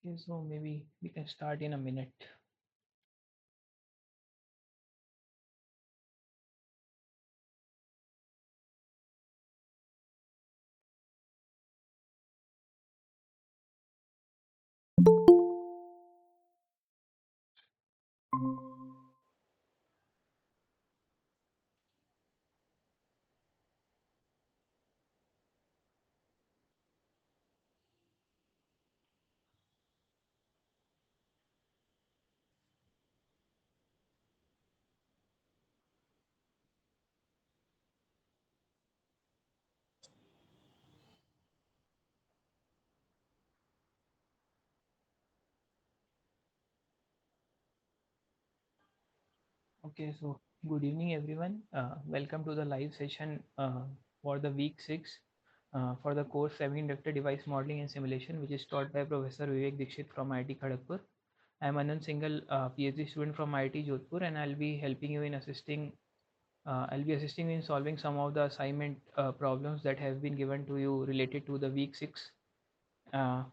Okay, so maybe we can start in a minute. Okay, so good evening, everyone. Welcome to the live session for the week 6 for the course Semiconductor Device Modeling and Simulation, which is taught by Professor Vivek Dixit from IIT Kharagpur. I am Anant Singhal, PhD student from IIT Jodhpur, and I'll be helping you in assisting. I'll be assisting you in solving some of the assignment problems that have been given to you related to the week 6. Uh,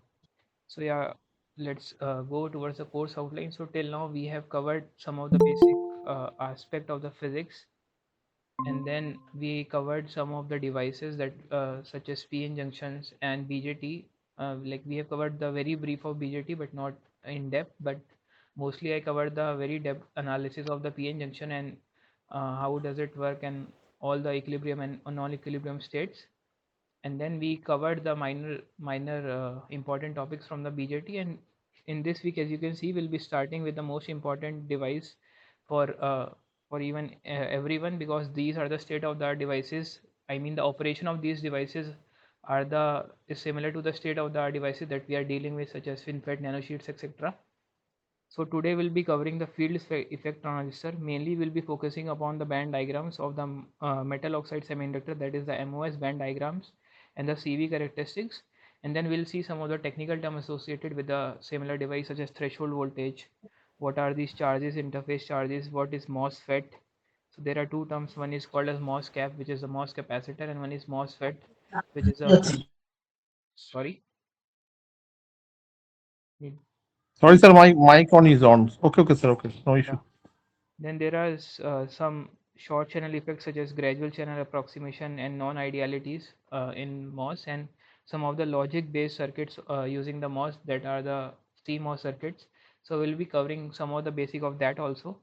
So yeah, let's go towards the course outline. So till now we have covered some of the basic aspect of the physics, and then we covered some of the devices that such as PN junctions and BJT. Like we have covered the very brief of BJT, but not in depth. But mostly I covered the very depth analysis of the PN junction and how does it work and all the equilibrium and non-equilibrium states, and then we covered the minor important topics from the BJT. And in this week, as you can see, we'll be starting with the most important device for even everyone, because these are the state of the art devices. I mean, the operation of these devices is similar to the state of the art devices that we are dealing with, such as FinFET, nanosheets, etc. So today we'll be covering the field effect transistor. Mainly we'll be focusing upon the band diagrams of the metal oxide semiconductor, that is the MOS band diagrams, and the CV characteristics. And then we'll see some of the technical terms associated with the similar device, such as threshold voltage, what are these charges, interface charges, what is MOSFET. So there are two terms. One is called as MOSCAP, which is the MOS capacitor, and one is MOSFET, which is a sorry. Sorry, sir, my mic on is on. Okay, sir. Okay, no issue. Yeah. Then there are some short channel effects such as gradual channel approximation and non-idealities in MOS, and some of the logic-based circuits using the MOS, that are the CMOS circuits. So we'll be covering some of the basic of that also.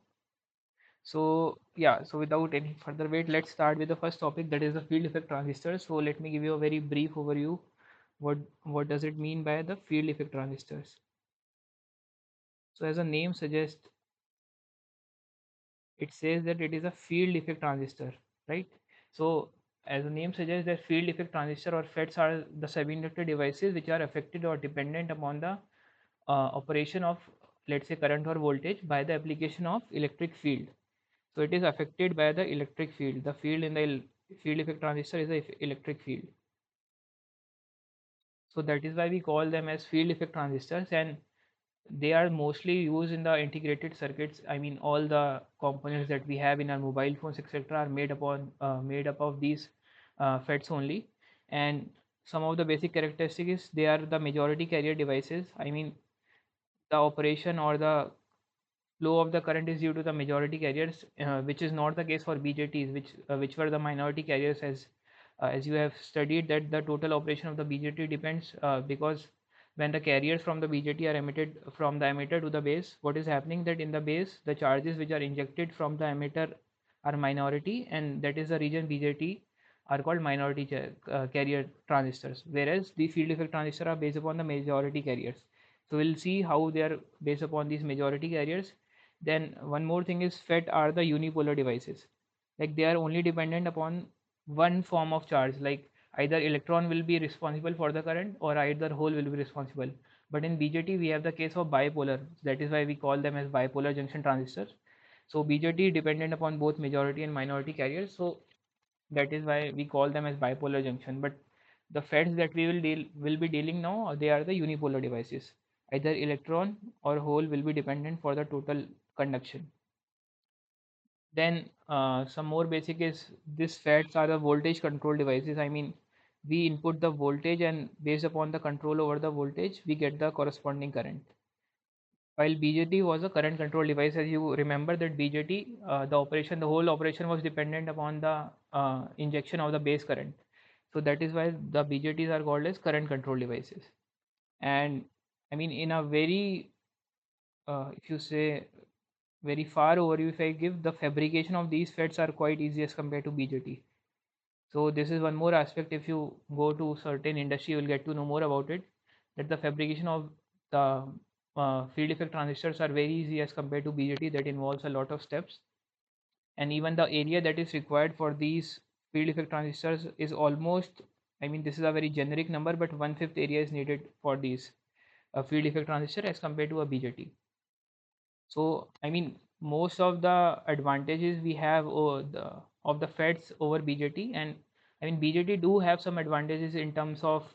So yeah, so without any further wait, let's start with the first topic, that is the field effect transistor. So let me give you a very brief overview. What does it mean by the field effect transistors? So as the name suggests, it says that it is a field effect transistor, right? So as the name suggests, that field effect transistor or FETs are the semiconductor devices which are affected or dependent upon the operation of, let's say, current or voltage by the application of electric field. So it is affected by the electric field. The field in the field effect transistor is the electric field. So that is why we call them as field effect transistors, and they are mostly used in the integrated circuits. I mean, all the components that we have in our mobile phones, etc., are made up of these FETs only. And some of the basic characteristics is they are the majority carrier devices. I mean, the operation or the flow of the current is due to the majority carriers, which is not the case for BJTs, which were the minority carriers. As you have studied, that the total operation of the BJT depends, because when the carriers from the BJT are emitted from the emitter to the base, what is happening, that in the base the charges which are injected from the emitter are minority, and that is the region BJT are called minority carrier transistors, whereas the field effect transistor are based upon the majority carriers. So we'll see how they are based upon these majority carriers. Then one more thing is FET are the unipolar devices. Like they are only dependent upon one form of charge. Like either electron will be responsible for the current, or either hole will be responsible. But in BJT we have the case of bipolar. That is why we call them as bipolar junction transistors. So BJT dependent upon both majority and minority carriers. So that is why we call them as bipolar junction. But the FETs that we will be dealing now, they are the unipolar devices. Either electron or hole will be dependent for the total conduction. Then some more basic is, these FETs are the voltage control devices. I mean, we input the voltage, and based upon the control over the voltage, we get the corresponding current. While BJT was a current control device, as you remember that BJT, the whole operation was dependent upon the injection of the base current. So that is why the BJTs are called as current control devices. And I mean, in a very, if you say very far overview, if I give, the fabrication of these FETs are quite easy as compared to BJT. So this is one more aspect. If you go to certain industry, you will get to know more about it. That the fabrication of the field effect transistors are very easy as compared to BJT. That involves a lot of steps, and even the area that is required for these field effect transistors is almost. I mean, this is a very generic number, but 1/5 area is needed for these field effect transistor as compared to a BJT. So I mean, most of the advantages we have over of the FETs over BJT, and I mean BJT do have some advantages in terms of,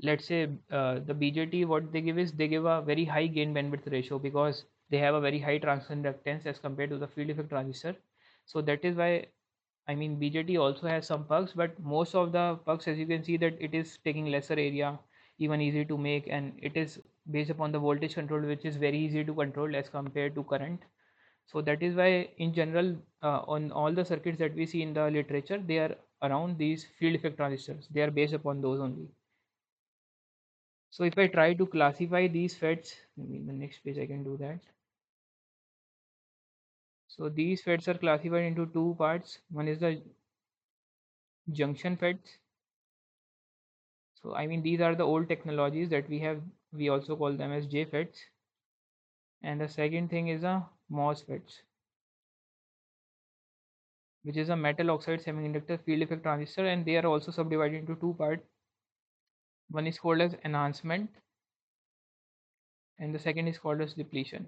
let's say, the BJT, what they give is they give a very high gain bandwidth ratio because they have a very high transconductance as compared to the field effect transistor. So that is why, I mean, BJT also has some perks, but most of the perks, as you can see, that it is taking lesser area, even easy to make, and it is based upon the voltage control, which is very easy to control as compared to current. So that is why, in general, on all the circuits that we see in the literature, they are around these field effect transistors. They are based upon those only. So if I try to classify these FETs, maybe in the next page I can do that. So these FETs are classified into two parts. One is the junction FETs. So I mean, these are the old technologies that we have. We also call them as JFETs. And the second thing is a MOSFETs, which is a metal oxide semiconductor field effect transistor, and they are also subdivided into two parts. One is called as enhancement, and the second is called as depletion.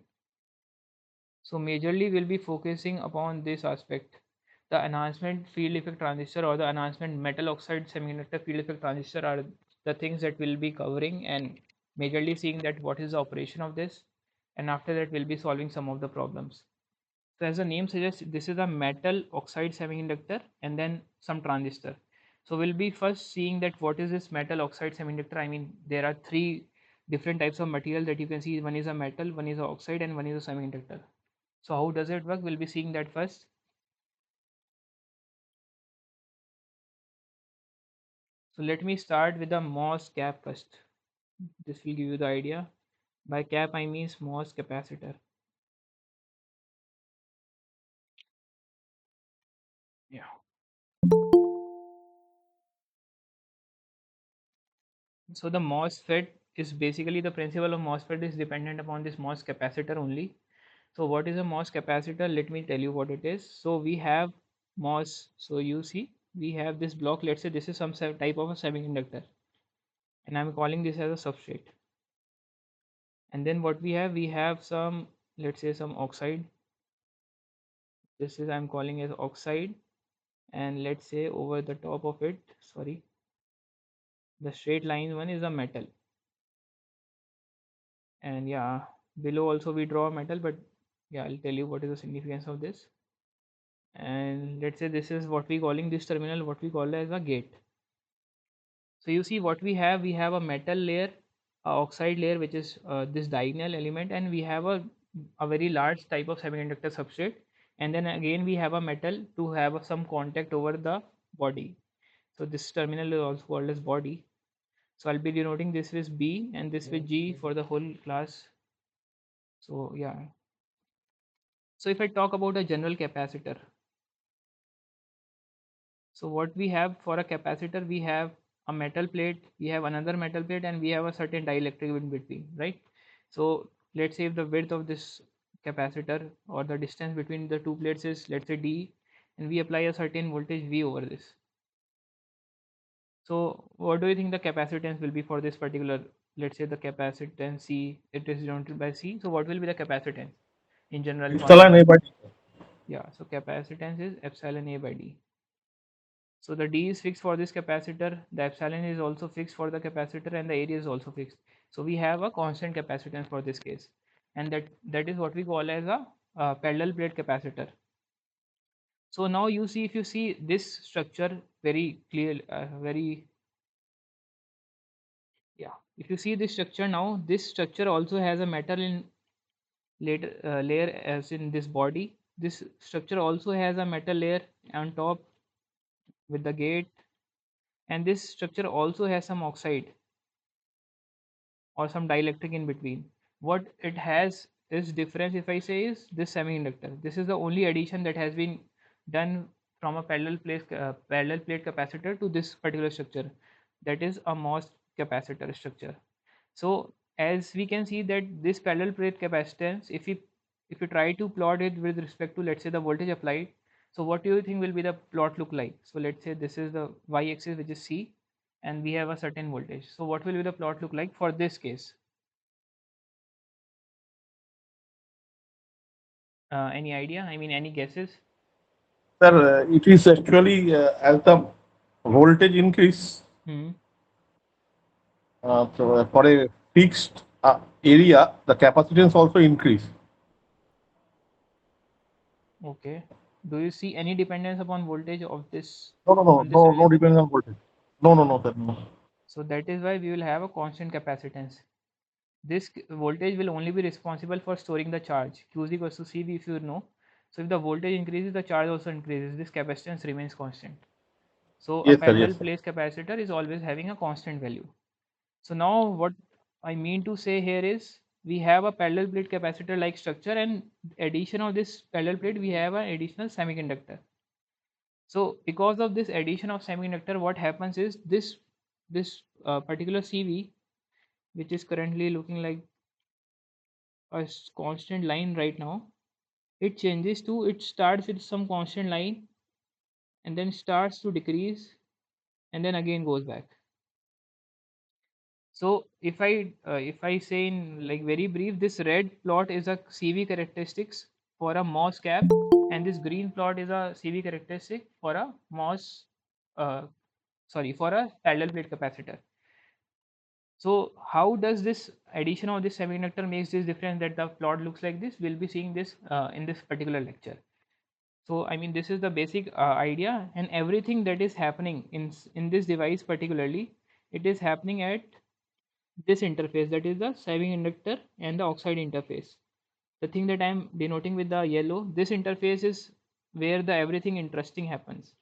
So majorly we'll be focusing upon this aspect. The enhancement field effect transistor or the enhancement metal oxide semiconductor field effect transistor are the things that we'll be covering, and majorly seeing that what is the operation of this, and after that we'll be solving some of the problems. So as the name suggests, this is a metal oxide semiconductor and then some transistor. So we'll be first seeing that what is this metal oxide semiconductor. I mean, there are three different types of material that you can see. One is a metal, one is a oxide, and one is a semiconductor. So how does it work? We'll be seeing that first. So let me start with the MOS cap first. This will give you the idea. By cap I mean MOS capacitor. Yeah. So the MOSFET is basically, the principle of MOSFET is dependent upon this MOS capacitor only. So what is a MOS capacitor? Let me tell you what it is. So we have MOS. So you see, we have this block. Let's say this is some type of a semiconductor, and I'm calling this as a substrate. And then what we have some, let's say some oxide. This is I'm calling as oxide, and let's say over the top of it, sorry, the straight line one is a metal. And yeah, below also we draw a metal, but yeah, I'll tell you what is the significance of this. And let's say this is what we calling this terminal, what we call as a gate. So you see what we have a metal layer, a oxide layer, which is this diagonal element, and we have a very large type of semiconductor substrate, and then again we have a metal to have some contact over the body. So this terminal is also called as body. So I'll be denoting this with B and this with G for the whole class. So yeah. So if I talk about a general capacitor, so what we have for a capacitor, we have a metal plate, we have another metal plate, and we have a certain dielectric in between, right? So let's say if the width of this capacitor or the distance between the two plates is, let's say, D, and we apply a certain voltage V over this. So what do you think the capacitance will be for this particular, let's say the capacitance C, it is denoted by C. So what will be the capacitance in general Epsilon formula? A by Yeah, so capacitance is epsilon A by D. So the D is fixed for this capacitor, the epsilon is also fixed for the capacitor, and the area is also fixed. So we have a constant capacitance for this case, and that is what we call as a parallel plate capacitor. So now you see, if you see this structure very clear, very Yeah, if you see this structure now, this structure also has a metal in later layer as in this body. This structure also has a metal layer on top with the gate, and this structure also has some oxide or some dielectric in between. What it has is difference, if I say, is this semiconductor. This is the only addition that has been done from a parallel plate capacitor to this particular structure, that is a MOS capacitor structure. So as we can see that this parallel plate capacitance, if you try to plot it with respect to, let's say, the voltage applied, so what do you think will be the plot look like? So let's say this is the y-axis, which is C, and we have a certain voltage. So what will be the plot look like for this case? Any idea? I mean, any guesses? Sir, it is actually as the voltage increase Hmm. for a fixed area, the capacitance also increase. Okay. Do you see any dependence upon voltage of this No, no, no, on this no, no value? depending on voltage. No, no, no, sir, no. So that is why we will have a constant capacitance. This voltage will only be responsible for storing the charge. Q is equals to CV, if you know. So if the voltage increases, the charge also increases. This capacitance remains constant. So a Yes, sir, parallel yes, sir. place capacitor is always having a constant value. So now what I mean to say here is we have a parallel plate capacitor like structure, and addition of this parallel plate we have an additional semiconductor. So because of this addition of semiconductor, what happens is this particular CV, which is currently looking like a constant line right now, it changes to, it starts with some constant line and then starts to decrease and then again goes back. So if I say in like very brief, this red plot is a CV characteristics for a MOS cap, and this green plot is a CV characteristic for a MOS uh, sorry, for a parallel plate capacitor. So how does this addition of this semiconductor makes this difference that the plot looks like this? We'll be seeing this in this particular lecture. So I mean, this is the basic idea, and everything that is happening in this device particularly, it is happening at this interface, that is the semiconductor and the oxide interface. The thing that I am denoting with the yellow, this interface is where the everything interesting happens.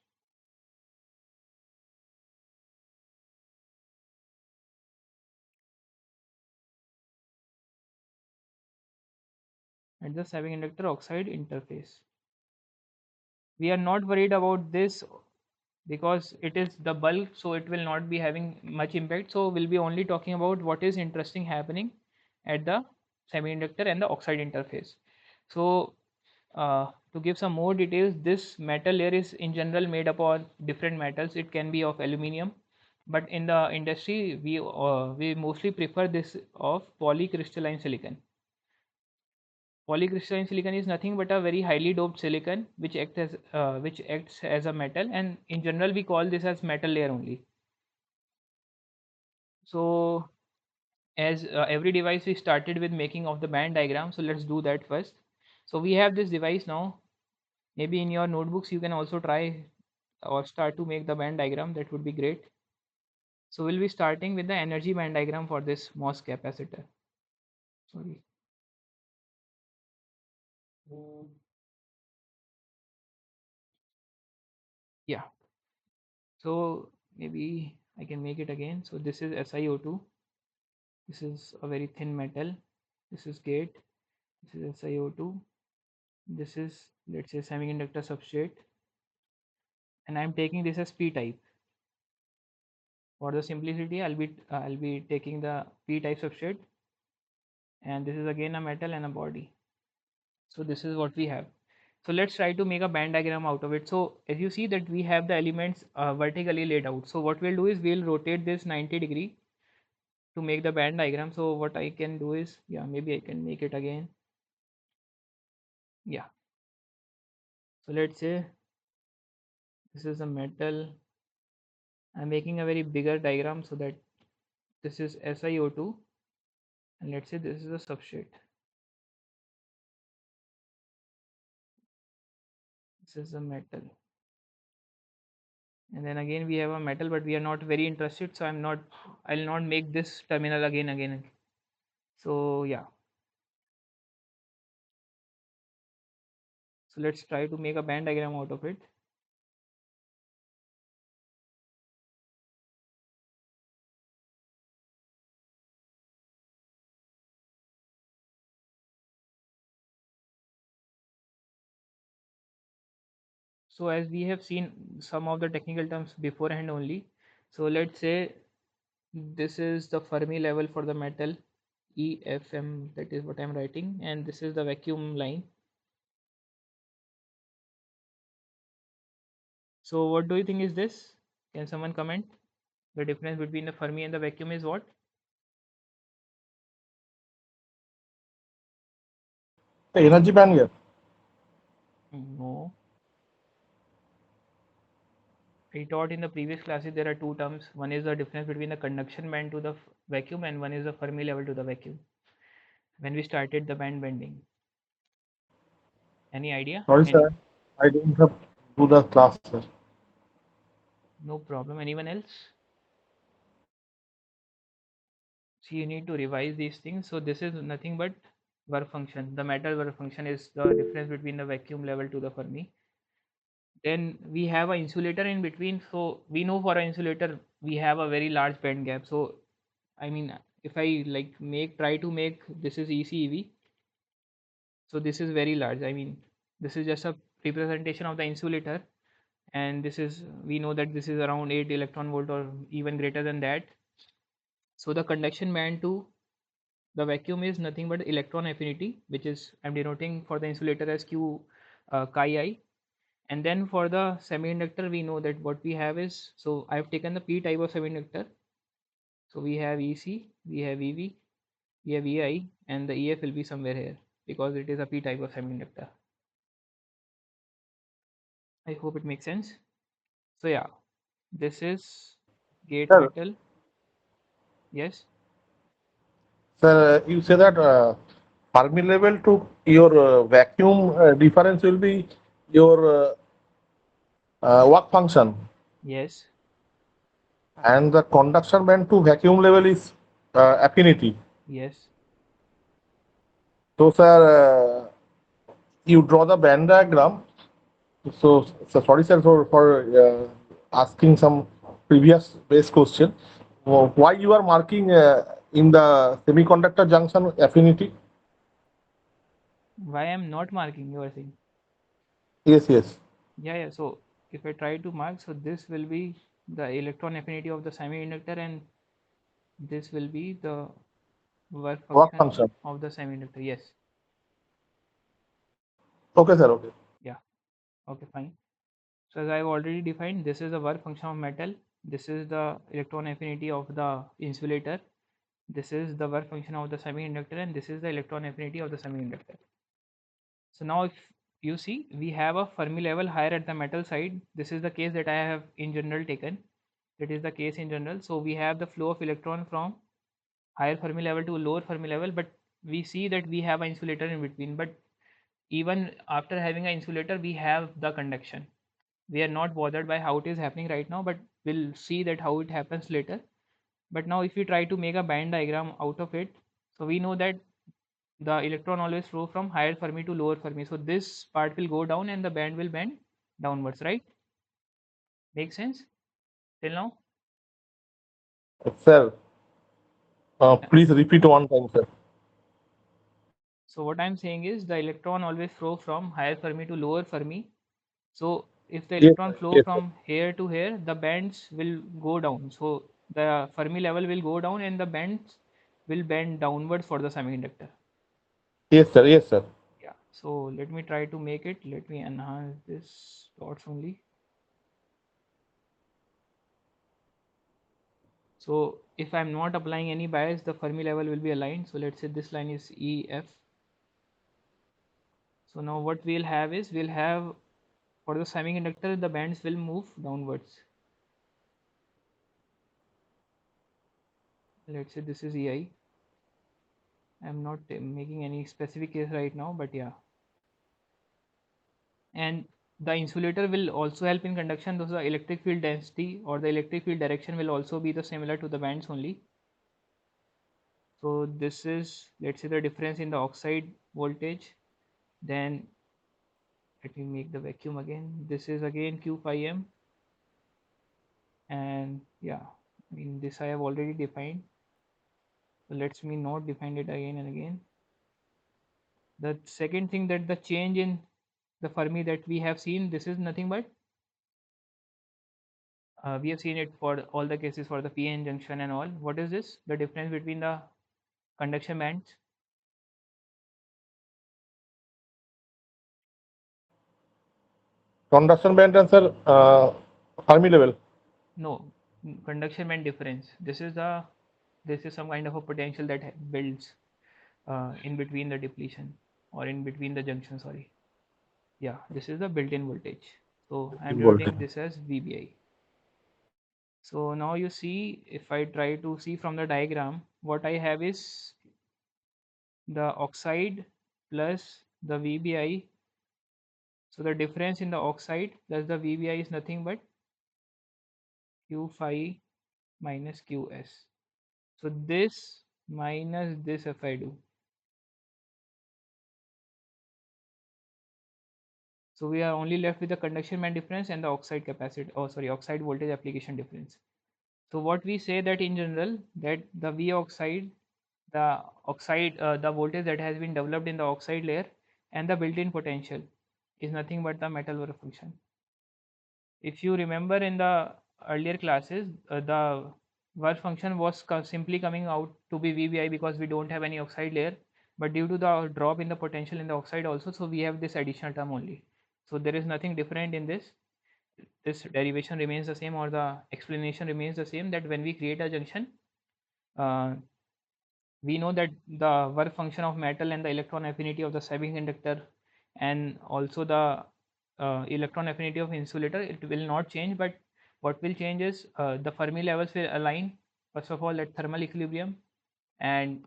At the semiconductor oxide interface, we are not worried about this because it is the bulk, so it will not be having much impact. So we'll be only talking about what is interesting happening at the semiconductor and the oxide interface. So to give some more details, this metal layer is in general made up of different metals. It can be of aluminum, but in the industry we mostly prefer this of polycrystalline silicon. Polycrystalline silicon is nothing but a very highly doped silicon which acts as a metal, and in general we call this as metal layer only. So as every device, we started with making of the band diagram, so let's do that first. So we have this device now. Maybe in your notebooks you can also try or start to make the band diagram. That would be great. So we'll be starting with the energy band diagram for this MOS capacitor. Sorry. Yeah. So maybe I can make it again. So this is SiO2. This is a very thin metal. This is gate. This is SiO2. This is, let's say, semiconductor substrate, and I'm taking this as P type. For the simplicity, I'll be taking the P type substrate, and this is again a metal and a body. So this is what we have. So let's try to make a band diagram out of it. So as you see that we have the elements vertically laid out. So what we'll do is we'll rotate this 90-degree to make the band diagram. So what I can do is, yeah, maybe I can make it again. Yeah. So let's say this is a metal. I'm making a very bigger diagram so that this is SiO2, and let's say this is a substrate. This is a metal, And then again we have a metal, but we are not very interested, so I'll not make this terminal again. So yeah, so let's try to make a band diagram out of it. So as we have seen some of the technical terms beforehand only, so let's say this is the Fermi level for the metal EFM, that is what I'm writing, and this is the vacuum line. So what do you think is this? Can someone comment? The difference between the Fermi and the vacuum is what? The energy bandwidth. No. I taught in the previous classes there are two terms. One is the difference between the conduction band to the vacuum, and one is the Fermi level to the vacuum. When we started the band bending. Any idea? Sorry, Any? sir. I didn't have do the class, sir. No problem. Anyone else? So you need to revise these things. So this is nothing but work function. The metal work function is the difference between the vacuum level to the Fermi. Then we have an insulator in between. So we know for an insulator we have a very large band gap. So I mean, if I like try to make this is ECEV. So this is very large. I mean, this is just a representation of the insulator, and this is, we know that this is around 8 electron volt or even greater than that. So the conduction band to the vacuum is nothing but electron affinity, which is I'm denoting for the insulator as Q chi I. And then for the semiconductor, we know that what we have is, so I've taken the P type of semiconductor. So we have EC, we have EV, we have EI, and the EF will be somewhere here because it is a P type of semiconductor. I hope it makes sense. So yeah, this is gate Sir, metal. Yes. sir, you say that Fermi level to your vacuum difference will be your work function, Yes. and the conduction band to vacuum level is affinity. Yes. So, sir, you draw the band diagram. So sorry, sir, for asking some previous base question. Why you are marking in the semiconductor junction affinity? Why I'm not marking, you are saying? Yes, yes. Yeah. So if I try to mark, so this will be the electron affinity of the semiconductor, and this will be the work Work function function. of the semiconductor. Yes. Okay, sir. Okay. Yeah. Okay, fine. So as I've already defined, this is the work function of metal. This is the electron affinity of the insulator. This is the work function of the semiconductor, and this is the electron affinity of the semiconductor. So now if you see, we have a Fermi level higher at the metal side. This is the case that I have in general taken. That is the case in general. So we have the flow of electron from higher Fermi level to lower Fermi level, but we see that we have an insulator in between. But even after having an insulator, we have the conduction. We are not bothered by how it is happening right now, but we'll see that how it happens later. But now if we try to make a band diagram out of it, so we know that the electron always flow from higher Fermi to lower Fermi. So this part will go down and the band will bend downwards, right? Make sense till now? Sir, Yeah. please repeat one time, sir. So what I'm saying is the electron always flow from higher Fermi to lower Fermi. So if the Yes, electron sir. flow Yes, sir. from here to here, the bands will go down. So the Fermi level will go down and the bands will bend downwards for the semiconductor. Yes, sir. Yes, sir. Yeah. So let me try to make it. Let me enhance this dots only. So if I'm not applying any bias, the Fermi level will be aligned. So let's say this line is EF. So now what we'll have is, we'll have for the semiconductor, the bands will move downwards. Let's say this is EI. I'm not making any specific case right now, but yeah. And The insulator will also help in conduction, thus the electric field density or the electric field direction will also be the similar to the bands only. So this is, let's say, the difference in the oxide voltage. Then let me make the vacuum again. This is again Q phi m, and yeah, I mean this I have already defined. So let's me not define it again and again. The second thing, that the change in the Fermi that we have seen, this is nothing but we have seen it for all the cases for the PN junction and all. What is this? The difference between the conduction bands? Conduction band and sir, Fermi level. No, conduction band difference. This is some kind of a potential that builds in between the depletion or in between the junction. Sorry. Yeah, this is the built-in voltage. So I'm Voltage. denoting this as VBI. So now you see, if I try to see from the diagram, what I have is the oxide plus the VBI. So the difference in the oxide plus the VBI is nothing but Q phi minus Qs. So this minus this, if I do, so we are only left with the conduction band difference and the oxide capacity, oh sorry, oxide voltage application difference. So what we say that in general, that the V oxide, the voltage that has been developed in the oxide layer and the built-in potential is nothing but the metal work function. If you remember in the earlier classes, the work function was simply coming out to be VBI because we don't have any oxide layer, but due to the drop in the potential in the oxide also, so we have this additional term only. So there is nothing different in this. This derivation remains the same, or the explanation remains the same, that when we create a junction, uh, we know that the work function of metal and the electron affinity of the semiconductor and also the electron affinity of insulator, it will not change, but what will change is the Fermi levels will align first of all at thermal equilibrium, and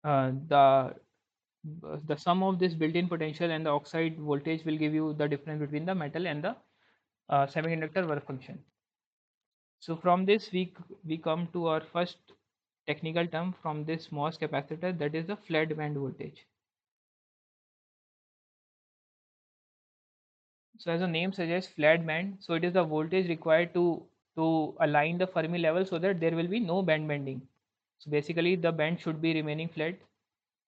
uh, the the sum of this built-in potential and the oxide voltage will give you the difference between the metal and the semiconductor work function. So from this we come to our first technical term from this MOS capacitor, that is the flat band voltage. So as the name suggests, flat band, so it is the voltage required to align the Fermi level so that there will be no band bending. So basically the band should be remaining flat.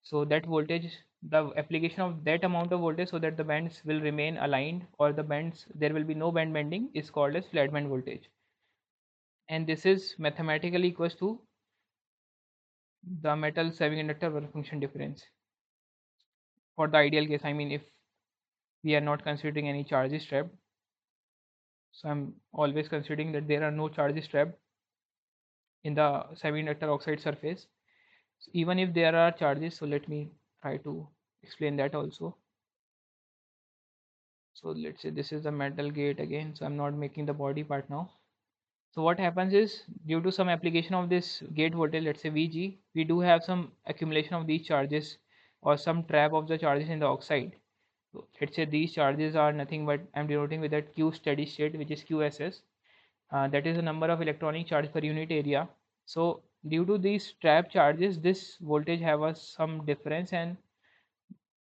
So that voltage, the application of that amount of voltage so that the bands will remain aligned, or the bands there will be no band bending, is called as flat band voltage. And this is mathematically equals to the metal semiconductor work function difference for the ideal case. I mean, if we are not considering any charges trapped, so I'm always considering that there are no charges trapped in the semiconductor oxide surface. So even if there are charges, so let me try to explain that also. So let's say this is the metal gate again, so I'm not making the body part now. So what happens is, due to some application of this gate voltage, let's say VG, we do have some accumulation of these charges or some trap of the charges in the oxide. So let's say these charges are nothing but, I'm denoting with that Q steady state, which is QSS. That is the number of electronic charge per unit area. So due to these trap charges, this voltage have a some difference, and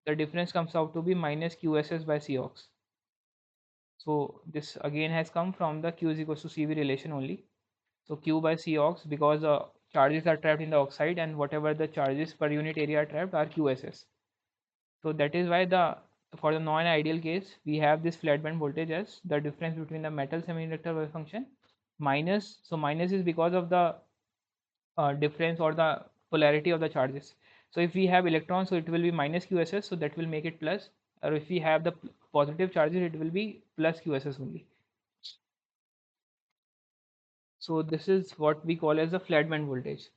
the difference comes out to be minus QSS by Cox. So this again has come from the Q is equals to CV relation only. So Q by Cox, because the charges are trapped in the oxide and whatever the charges per unit area are trapped are QSS. So that is why the for the non-ideal case we have this flat band voltage as the difference between the metal semiconductor wave function minus, so minus is because of the difference or the polarity of the charges. So if we have electrons, so it will be minus QSS, so that will make it plus, or if we have the positive charges, it will be plus QSS only. So this is what we call as the flat band voltage.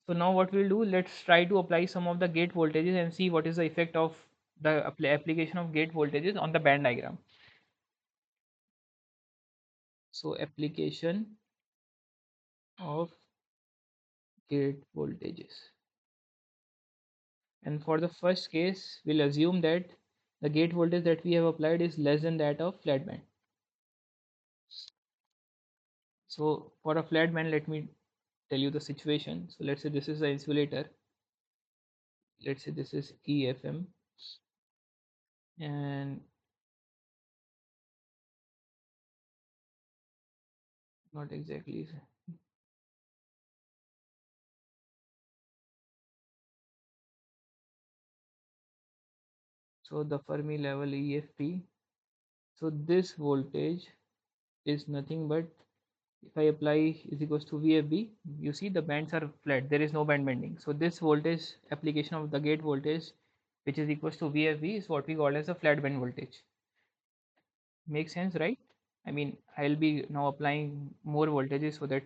So now what we'll do, let's try to apply some of the gate voltages and see what is the effect of the application of gate voltages on the band diagram. So application of gate voltages. And for the first case, we'll assume that the gate voltage that we have applied is less than that of flat band. So for a flat band, let me tell you the situation. So let's say this is the insulator. Let's say this is EFM, and not exactly. So the Fermi level EFP. So this voltage is nothing but, if I apply is equals to VFB, you see the bands are flat, there is no band bending. So this voltage application of the gate voltage, which is equals to VFB, is what we call as a flat band voltage. Makes sense, right? I mean, I'll be now applying more voltages so that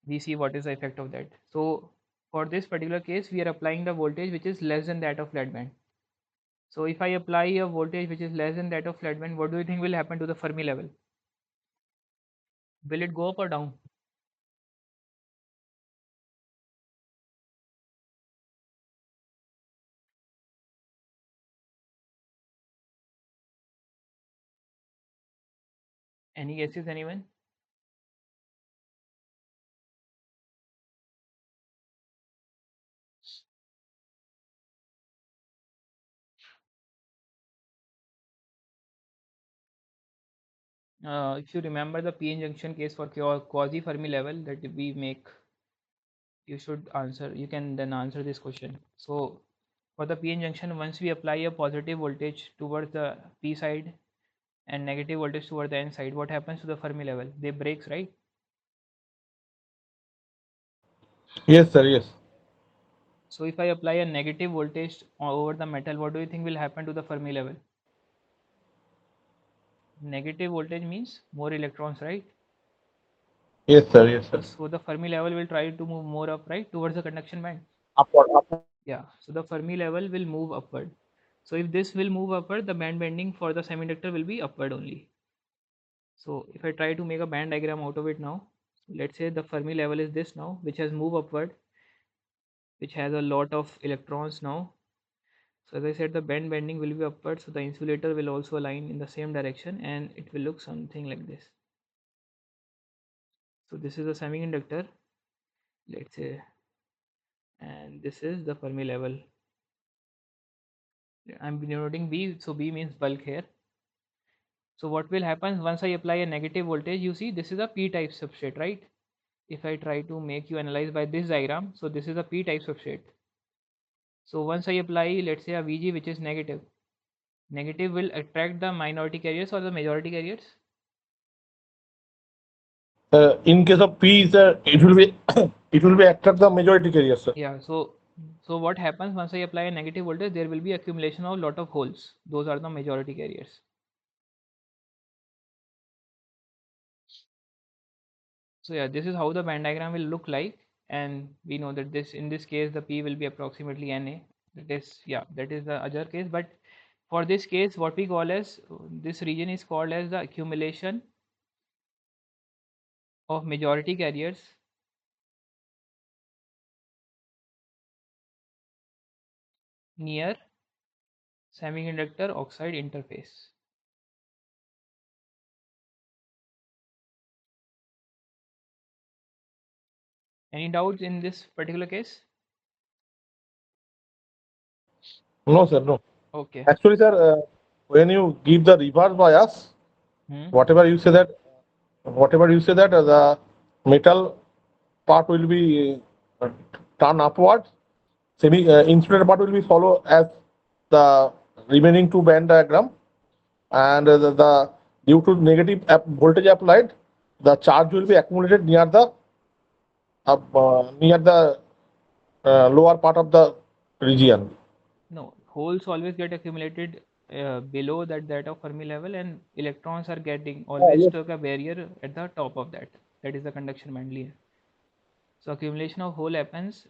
we see what is the effect of that. So for this particular case, we are applying the voltage which is less than that of flat band. So if I apply a voltage which is less than that of flat band, what do you think will happen to the Fermi level? Will it go up or down? Any guesses, anyone? If you remember the p-n junction case for quasi Fermi level that we make, you should answer. You can then answer this question. So for the p-n junction, once we apply a positive voltage towards the p side and negative voltage towards the n side, what happens to the Fermi level? They breaks, right? Yes, sir. Yes. So if I apply a negative voltage over the metal, what do you think will happen to the Fermi level? Negative voltage means more electrons, right? Yes, sir. Yes, So, sir. so the Fermi level will try to move more up, right, towards the conduction band. Upward, upward. Yeah, so the Fermi level will move upward. So if this will move upward, the band bending for the semiconductor will be upward only. So if I try to make a band diagram out of it now, so let's say the Fermi level is this now, which has moved upward, which has a lot of electrons now. So as I said, the band bending will be upward, so the insulator will also align in the same direction and it will look something like this. So this is a semiconductor, let's say, and this is the Fermi level. I'm denoting B, so B means bulk here. So what will happen once I apply a negative voltage? You see, this is a p-type substrate, right? If I try to make you analyze by this diagram, so this is a p-type substrate. So once I apply, let's say a Vg which is negative, negative will attract the minority carriers or the majority carriers. In case of P, sir, it will be it will be attract the majority carrier, sir. Yeah. So what happens once I apply a negative voltage? There will be accumulation of lot of holes. Those are the majority carriers. So yeah, this is how the band diagram will look like, and we know that this, in this case, the P will be approximately Na. That is, yeah, that is the other case. But for this case, what we call as, this region is called as the accumulation of majority carriers near semiconductor oxide interface. Any doubts in this particular case? No, sir. No. Okay. Actually, sir, when you give the reverse bias, Hmm. whatever you say that, the metal part will be turn upward. Semi insulator part will be follow as the remaining two band diagram, and the due to negative voltage applied, the charge will be accumulated near the lower part of the region. No, holes always get accumulated below that of Fermi level, and electrons are getting always Yes. stuck a barrier at the top of that. That is the conduction band layer. So accumulation of hole happens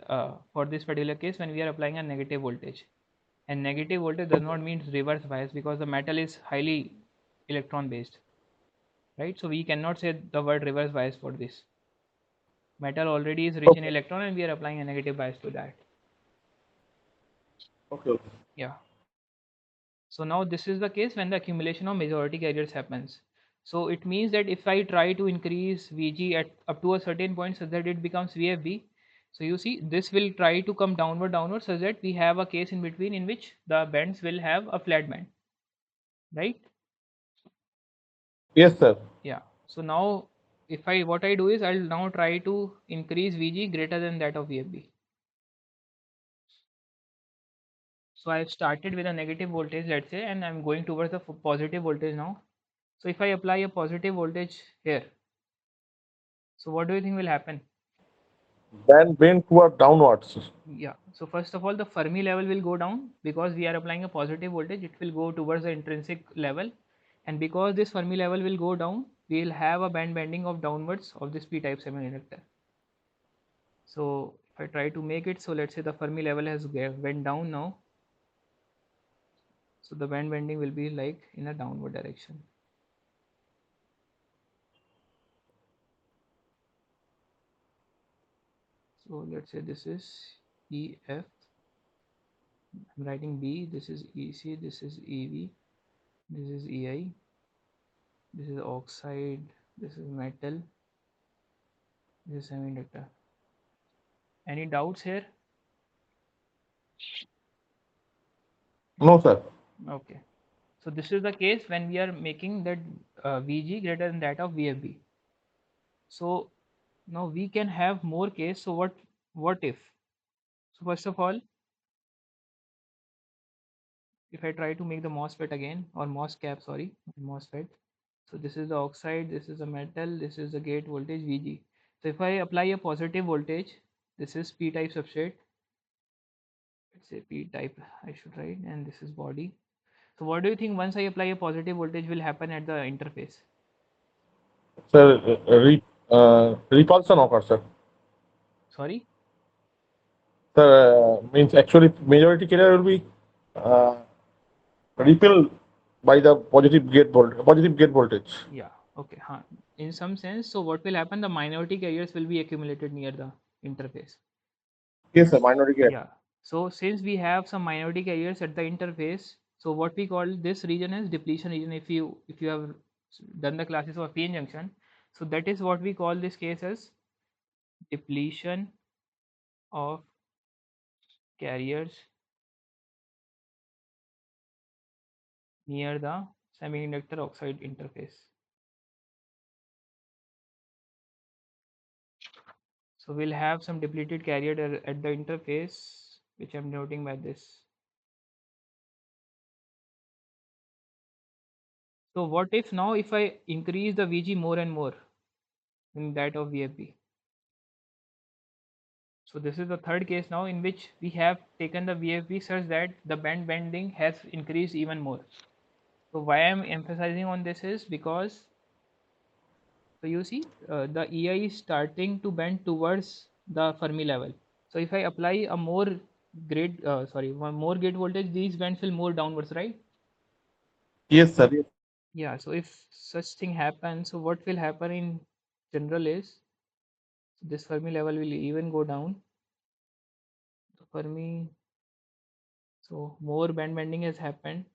for this particular case when we are applying a negative voltage. And negative voltage does not mean reverse bias because the metal is highly electron based, right? So we cannot say the word reverse bias for this. Metal already is rich in Okay. electron and we are applying a negative bias to that. Okay. Yeah. So now this is the case when the accumulation of majority carriers happens. So it means that if I try to increase Vg at up to a certain point such that it becomes VFB, so you see this will try to come downward such that we have a case in between in which the bands will have a flat band, right? Yes, sir. Yeah. So now if I what I do is I'll now try to increase Vg greater than that of VFB. So I've started with a negative voltage, let's say, and I'm going towards the positive voltage now. So if I apply a positive voltage here, so what do you think will happen? Then bend toward downwards. Yeah. So first of all, the Fermi level will go down because we are applying a positive voltage. It will go towards the intrinsic level, and because this Fermi level will go down, we will have a band bending of downwards of this p-type semiconductor. So if I try to make it, so let's say the Fermi level has went down now. So the band bending will be like in a downward direction. So let's say this is EF. I'm writing B. This is EC. This is EV. This is EI. This is oxide. This is metal. This is semiconductor. Any doubts here? No, sir. Okay. So this is the case when we are making that Vg greater than that of VFB. So now we can have more case. So what if? So first of all, if I try to make the MOSFET again, or MOSCAP, sorry, MOSFET. So this is the oxide, this is the metal, this is the gate voltage Vg. So if I apply a positive voltage, this is p-type substrate. Let's say p-type I should write, and this is body. So what do you think once I apply a positive voltage will happen at the interface? Sir, repulsion occurs, sir. Sorry? Sir, means actually majority carrier will be uh, repelled by the positive gate voltage. Yeah. Okay. Huh. In some sense, so what will happen? The minority carriers will be accumulated near the interface. Yes, sir, minority carrier. Yeah. So since we have some minority carriers at the interface, so what we call this region is depletion region. If you have done the classes of PN junction, so that is what we call this case as depletion of carriers near the semiconductor oxide interface. So we'll have some depleted carrier at the interface, which I'm noting by this. So what if now if I increase the Vg more and more in that of VFB? So this is the third case now in which we have taken the VFB such that the band bending has increased even more. So why I'm emphasizing on this is because, so you see the EI is starting to bend towards the Fermi level. So if I apply a more one more gate voltage, these bands will move downwards, right? Yes, sir. Yes. Yeah. So if such thing happens, so what will happen in general is this Fermi level will even go down. So Fermi, so more band bending has happened,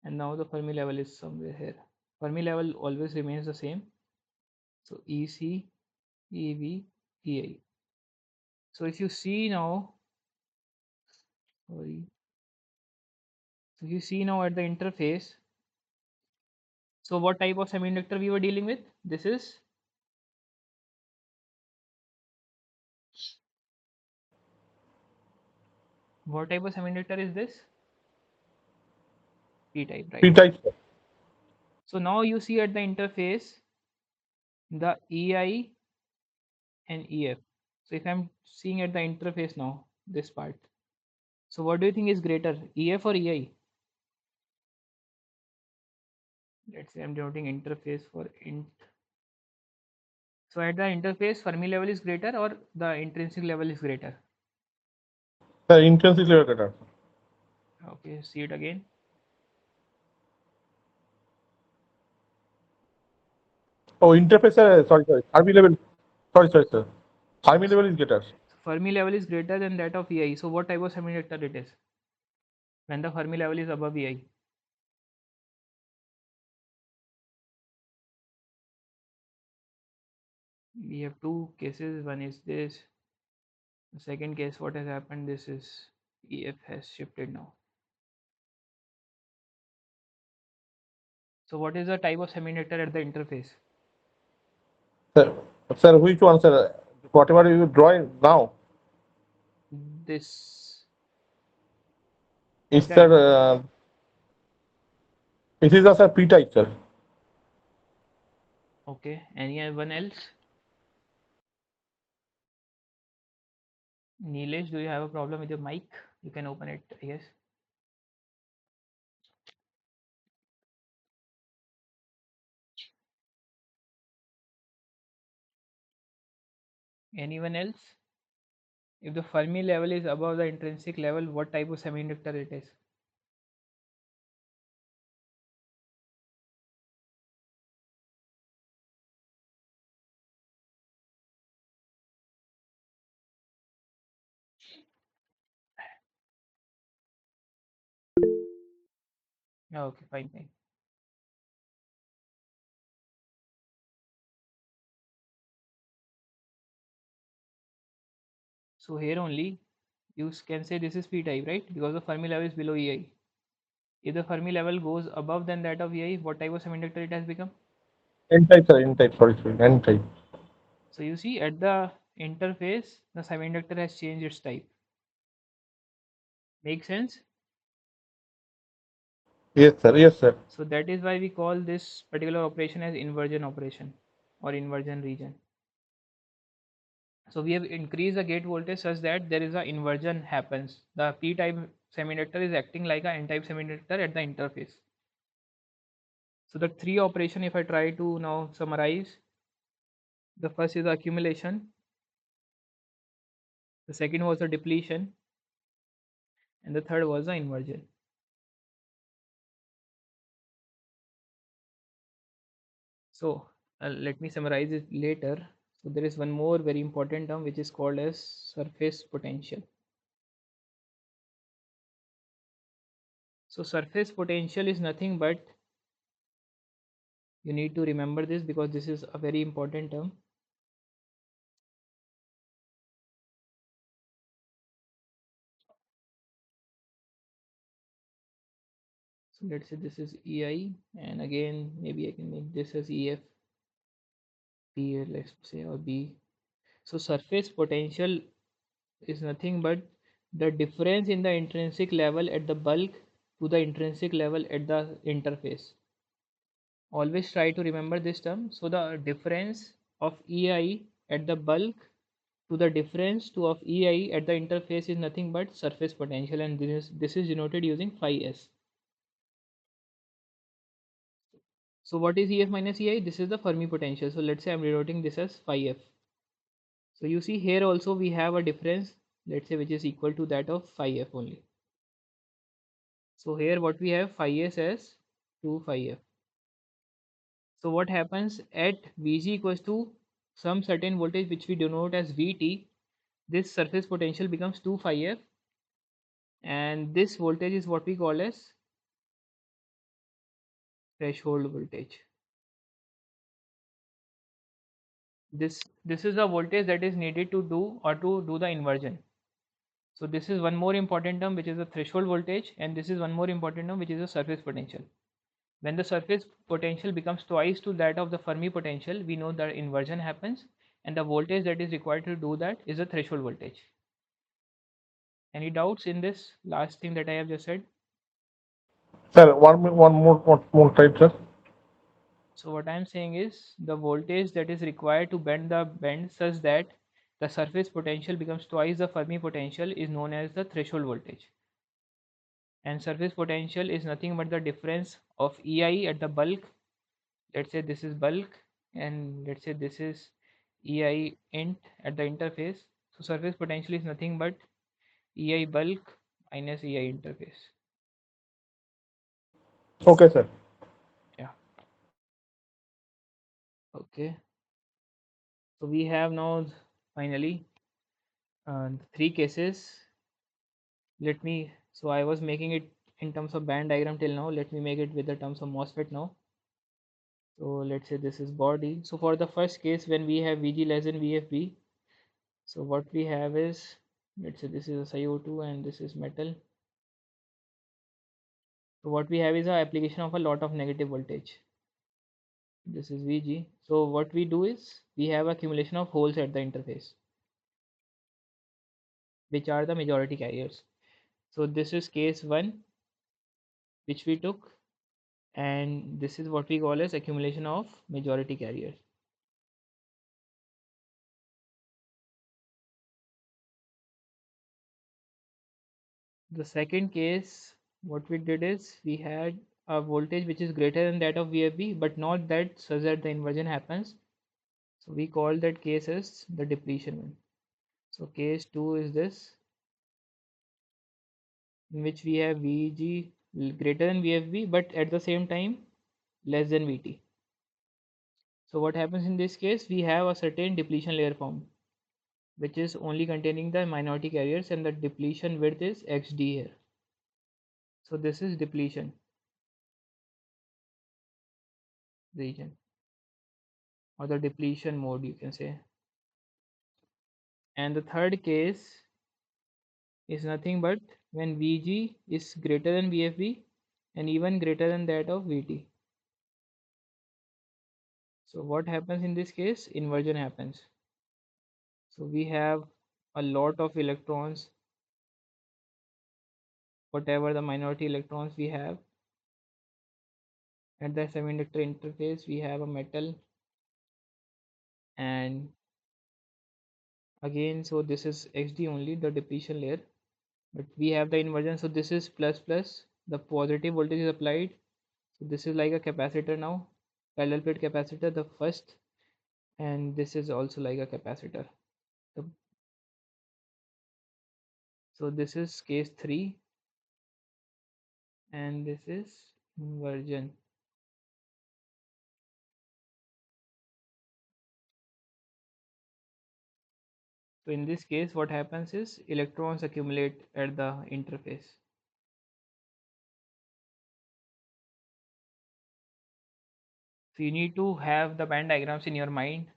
and now the Fermi level is somewhere here. Fermi level always remains the same. So EC, EV, EI. So if you see now, sorry, so you see now at the interface. So what type of semiconductor we were dealing with? This is what type of semiconductor is this? P type, right? P-type, sir. So now you see at the interface the EI and EF. So if I'm seeing at the interface now, this part. So what do you think is greater, EF or EI? Let's say I'm denoting interface for int. So at the interface, Fermi level is greater or the intrinsic level is greater? Sir, intrinsic level cutter. Okay, see it again. Oh, interface, sir. Sorry. Fermi level. Sorry, sir. Fermi level is greater. So Fermi level is greater than that of EI. So what type of semiconductor it is? when the Fermi level is above EI. We have two cases. One is this. The second case, what has happened? This is EF has shifted now. So what is the type of semiconductor at the interface? Sir, sir, which one, sir? Whatever you drawing now, This P is type. sir, it is a sir P type, sir. Okay. Anyone else? Nilesh, do you have a problem with your mic? You can open it, I guess. Anyone else? If the Fermi level is above the intrinsic level, what type of semiconductor it is? Okay, fine, fine. So here only you can say this is P type, right? Because the Fermi level is below EI. If the Fermi level goes above than that of EI, what type of semiconductor it has become? N type, sir. N type. Sorry, sorry. N type. So you see at the interface, the semiconductor has changed its type. Make sense? Yes, sir. Yes, sir. So that is why we call this particular operation as inversion operation or inversion region. So we have increased the gate voltage such that there is a inversion happens. The P type semiconductor is acting like a N type semiconductor at the interface. So the three operation, if I try to now summarize, the first is the accumulation, the second was the depletion, and the third was the inversion. So let me summarize it later. So there is one more very important term which is called as surface potential. So surface potential is nothing but, you need to remember this because this is a very important term. So let's say this is EI, and again maybe I can make this as EF, P, let's say, or B. So surface potential is nothing but the difference in the intrinsic level at the bulk to the intrinsic level at the interface. Always try to remember this term. So the difference of EI at the bulk to the difference to of EI at the interface is nothing but surface potential, and this is denoted using phi s. So what is EF minus EI? This is the Fermi potential. So let's say I'm denoting this as phi f. So you see here also we have a difference, let's say, which is equal to that of phi f only. So here what we have, phi s as 2 phi f. So what happens at Vg equals to some certain voltage which we denote as Vt, this surface potential becomes 2 phi f, and this voltage is what we call as threshold voltage. This is the voltage that is needed to do the inversion. So this is one more important term which is the threshold voltage, and this is one more important term which is the surface potential. When the surface potential becomes twice to that of the Fermi potential, we know that inversion happens, and the voltage that is required to do that is the threshold voltage. Any doubts in this last thing that I have just said? Sir, one more type, sir. So what I am saying is the voltage that is required to bend the bend such that the surface potential becomes twice the Fermi potential is known as the threshold voltage. And surface potential is nothing but the difference of EI at the bulk. Let's say this is bulk, and let's say this is EI int at the interface. So surface potential is nothing but EI bulk minus EI interface. Okay, sir. Yeah. Okay. So we have now finally three cases. Let me So I was making it in terms of band diagram till now. Let me make it with the terms of MOSFET now. So let's say this is body. So for the first case, when we have Vg less than VFB, so what we have is, let's say this is a SiO2 and this is metal. So what we have is a application of a lot of negative voltage. This is Vg. So what we do is we have accumulation of holes at the interface, which are the majority carriers. So this is case 1 which we took, and this is what we call as accumulation of majority carriers. The second case, what we did is we had a voltage which is greater than that of VFB, but not that such that the inversion happens. So we call that case as the depletion one. So case 2 is this, in which we have Vg greater than VFB, but at the same time less than Vt. So what happens in this case, we have a certain depletion layer formed, which is only containing the minority carriers, and the depletion width is xd here. So this is depletion region, or the depletion mode you can say. And the third case is nothing but when Vg is greater than VFB and even greater than that of Vt. So what happens in this case? Inversion happens. So we have a lot of electrons, whatever the minority electrons we have at the semiconductor interface. We have a metal, and again, so this is xd only, the depletion layer, but we have the inversion. So this is plus plus, the positive voltage is applied. So this is like a capacitor now, parallel plate capacitor, the first, and this is also like a capacitor. So, so this is case 3, and this is inversion. So in this case, what happens is electrons accumulate at the interface. So you need to have the band diagrams in your mind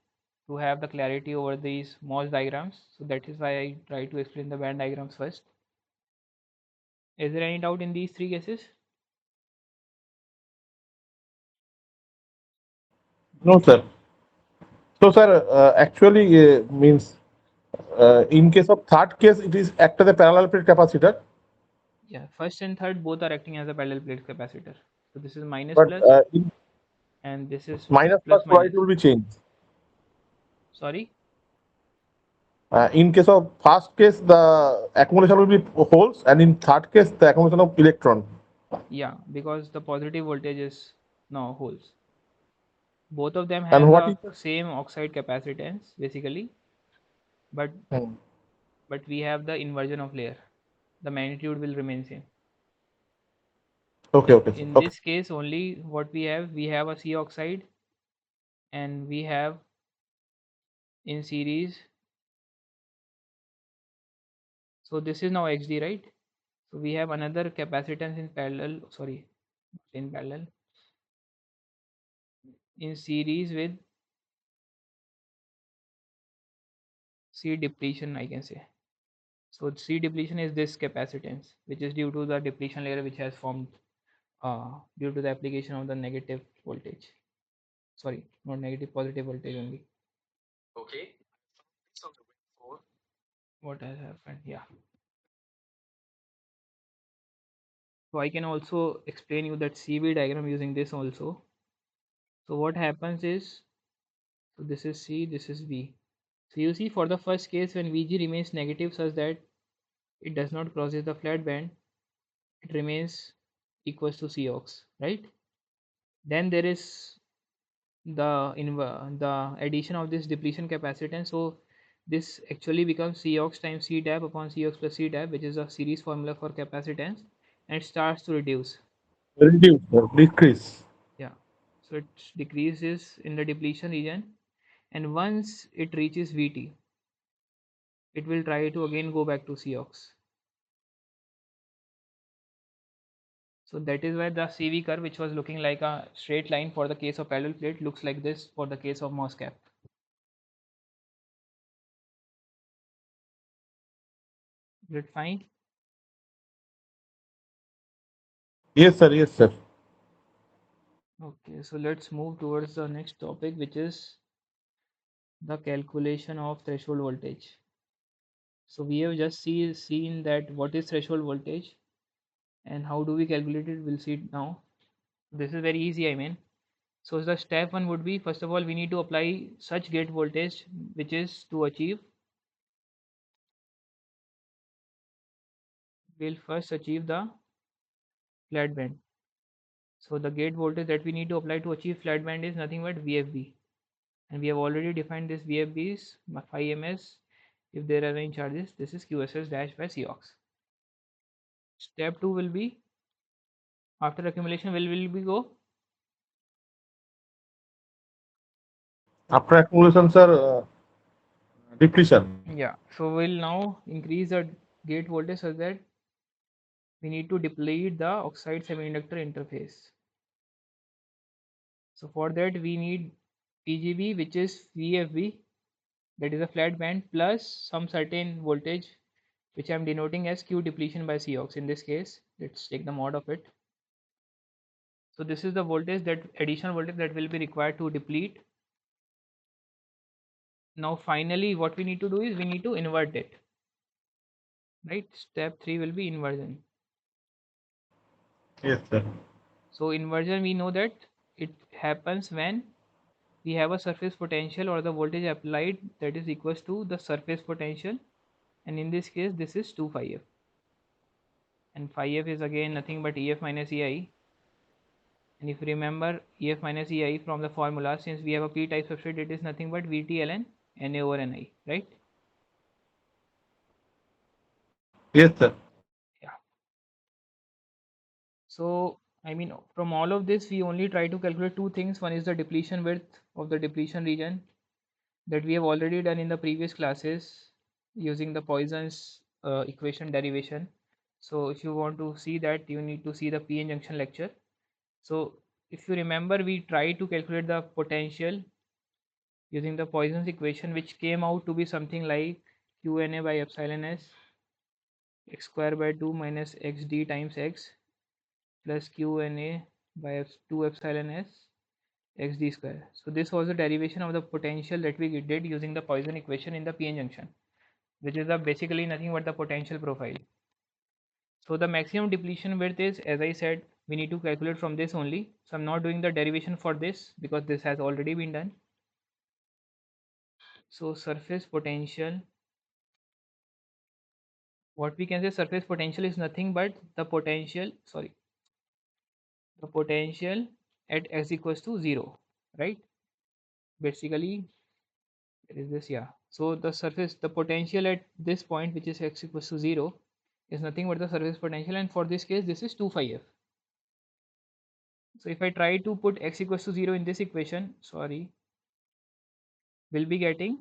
to have the clarity over these MOS diagrams. So that is why I try to explain the band diagrams first. Is there any doubt in these 3 cases? No, sir. So, sir, actually means in case of third case, it is act as a parallel plate capacitor. Yeah, first and third both are acting as a parallel plate capacitor. So this is minus But plus, in and this is minus plus plus why it minus. will be changed. Sorry? In case of first case, the accumulation will be holes, and in third case, the accumulation of electron. Yeah, because the positive voltage is now holes. Both of them And have what is the same oxide capacitance basically, but the, we have the inversion of layer. The magnitude will remain same. okay, So okay, sir. in Okay. this case only what we have a C oxide, and we have in series. So this is now XD, right? So we have another capacitance in parallel, sorry, in parallel, in series with C depletion, I can say. So C depletion is this capacitance, which is due to the depletion layer which has formed due to the application of the negative voltage. Sorry, not negative, positive voltage only. What has happened? Yeah. So I can also explain you that CV diagram using this also. So what happens is, so this is C, this is V. So you see for the first case when Vg remains negative such that it does not crosses the flat band, it remains equals to Cox, right? Then there is the addition of this depletion capacitance. So this actually becomes Cox times C dab upon Cox plus C dab, which is a series formula for capacitance, and it starts to reduce. Reduce or decrease. Yeah. So it decreases in the depletion region, and once it reaches Vt, it will try to again go back to Cox. So that is why the CV curve, which was looking like a straight line for the case of parallel plate, looks like this for the case of MOS cap. Is it fine? Yes, sir. Yes, sir. Okay, so let's move towards the next topic, which is the calculation of threshold voltage. So we have just seen that what is threshold voltage and how do we calculate it. We'll see it now. This is very easy, I mean. So the step one would be, first of all, we need to apply such gate voltage which is to achieve, we'll first achieve the flat band. So the gate voltage that we need to apply to achieve flat band is nothing but VFB. And we have already defined this VFB is 5 ms. If there are any charges, this is QSS dash by Cox. Step 2 will be, after accumulation, will we go? After accumulation, sir, depletion. Yeah. So we'll now increase the gate voltage so that we need to deplete the oxide semiconductor interface. So for that we need PGB, which is VFB, that is a flat band, plus some certain voltage which I am denoting as Q depletion by Cox. In this case, let's take the mod of it. So this is the voltage, that additional voltage that will be required to deplete. Now finally what we need to do is we need to invert it, right? Step 3 will be inversion. Yes, sir. So inversion, we know that it happens when we have a surface potential or the voltage applied that is equals to the surface potential, and in this case this is 2 phi f, and phi f is again nothing but EF minus EI. And if you remember EF minus EI from the formula, since we have a p type substrate, it is nothing but VT ln Na over Ni, right? Yes, sir. Yeah. So I mean, from all of this we only try to calculate two things. One is the depletion width of the depletion region, that we have already done in the previous classes using the Poisson's equation derivation. So if you want to see that, you need to see the PN junction lecture. So if you remember, we tried to calculate the potential using the Poisson's equation, which came out to be something like Qna by epsilon s x square by 2 minus xd times x plus Qna by 2 epsilon s xd square. So this was the derivation of the potential that we did using the Poisson equation in the PN junction, which is basically nothing but the potential profile. So the maximum depletion width is, as I said, we need to calculate from this only. So I'm not doing the derivation for this because this has already been done. So surface potential, what we can say, surface potential is nothing but the potential, the potential at x equals to 0, right? Basically, it is this, yeah. So the surface, the potential at this point, which is x equals to 0, is nothing but the surface potential, and for this case, this is 2 phi f. So if I try to put x equals to 0 in this equation, we'll be getting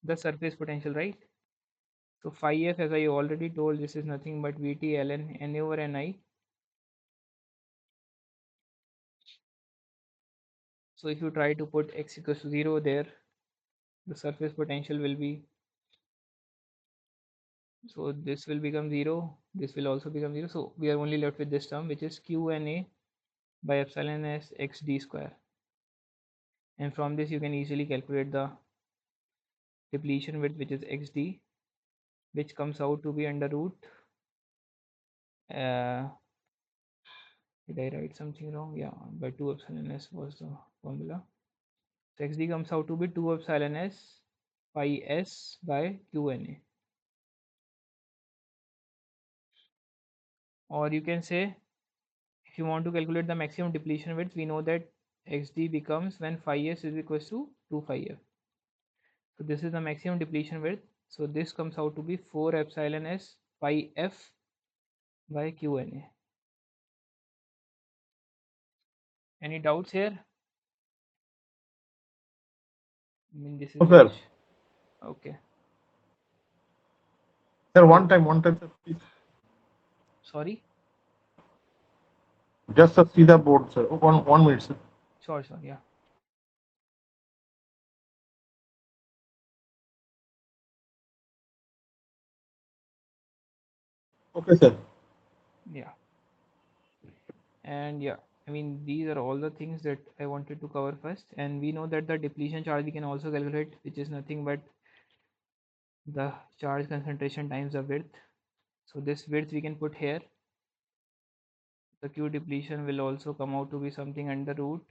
the surface potential, right? So phi f, as I already told, this is nothing but Vt ln Na over Ni. So if you try to put x equals to 0 there, the surface potential will be, so this will become 0, this will also become 0. So we are only left with this term, which is Qna by epsilon s xd square. And from this you can easily calculate the depletion width, which is xd, which comes out to be under root, did I write something wrong? Yeah, by 2 epsilon s was the formula. So xd comes out to be 2 epsilon s pi s by Qna. Or you can say, if you want to calculate the maximum depletion width, we know that xd becomes when phi s is equals to 2 phi f. So this is the maximum depletion width. So this comes out to be 4 epsilon s pi f by Qna. Any doubts here? I mean, this is No, very sir. okay. Sir, So one time, sir, please. sorry. Just see the board, sir. Oh, one minute, sir. Sure, sure. Yeah. Okay, sir. Yeah. And yeah, I mean, these are all the things that I wanted to cover first. And we know that the depletion charge we can also calculate, which is nothing but the charge concentration times the width. So this width we can put here. The Q depletion will also come out to be something under root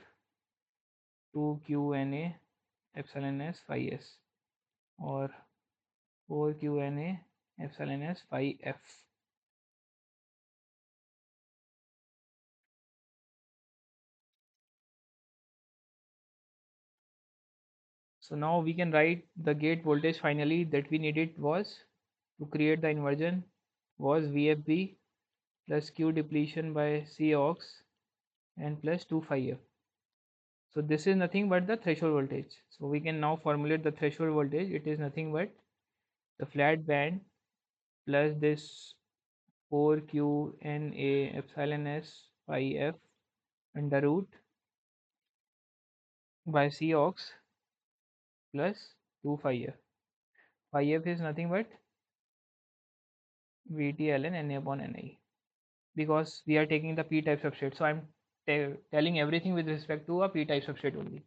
2QNA epsilon s phi s, or 4QNA epsilon s phi f. So now we can write the gate voltage finally that we needed was to create the inversion was VFB plus Q depletion by C aux and plus 2 phi f. So this is nothing but the threshold voltage. So we can now formulate the threshold voltage. It is nothing but the flat band plus this 4QNA epsilon s phi f under root by C aux plus 2 phi f. Phi f is nothing but VT ln Na upon Ni, because we are taking the p type substrate. So I'm telling everything with respect to a p type substrate only.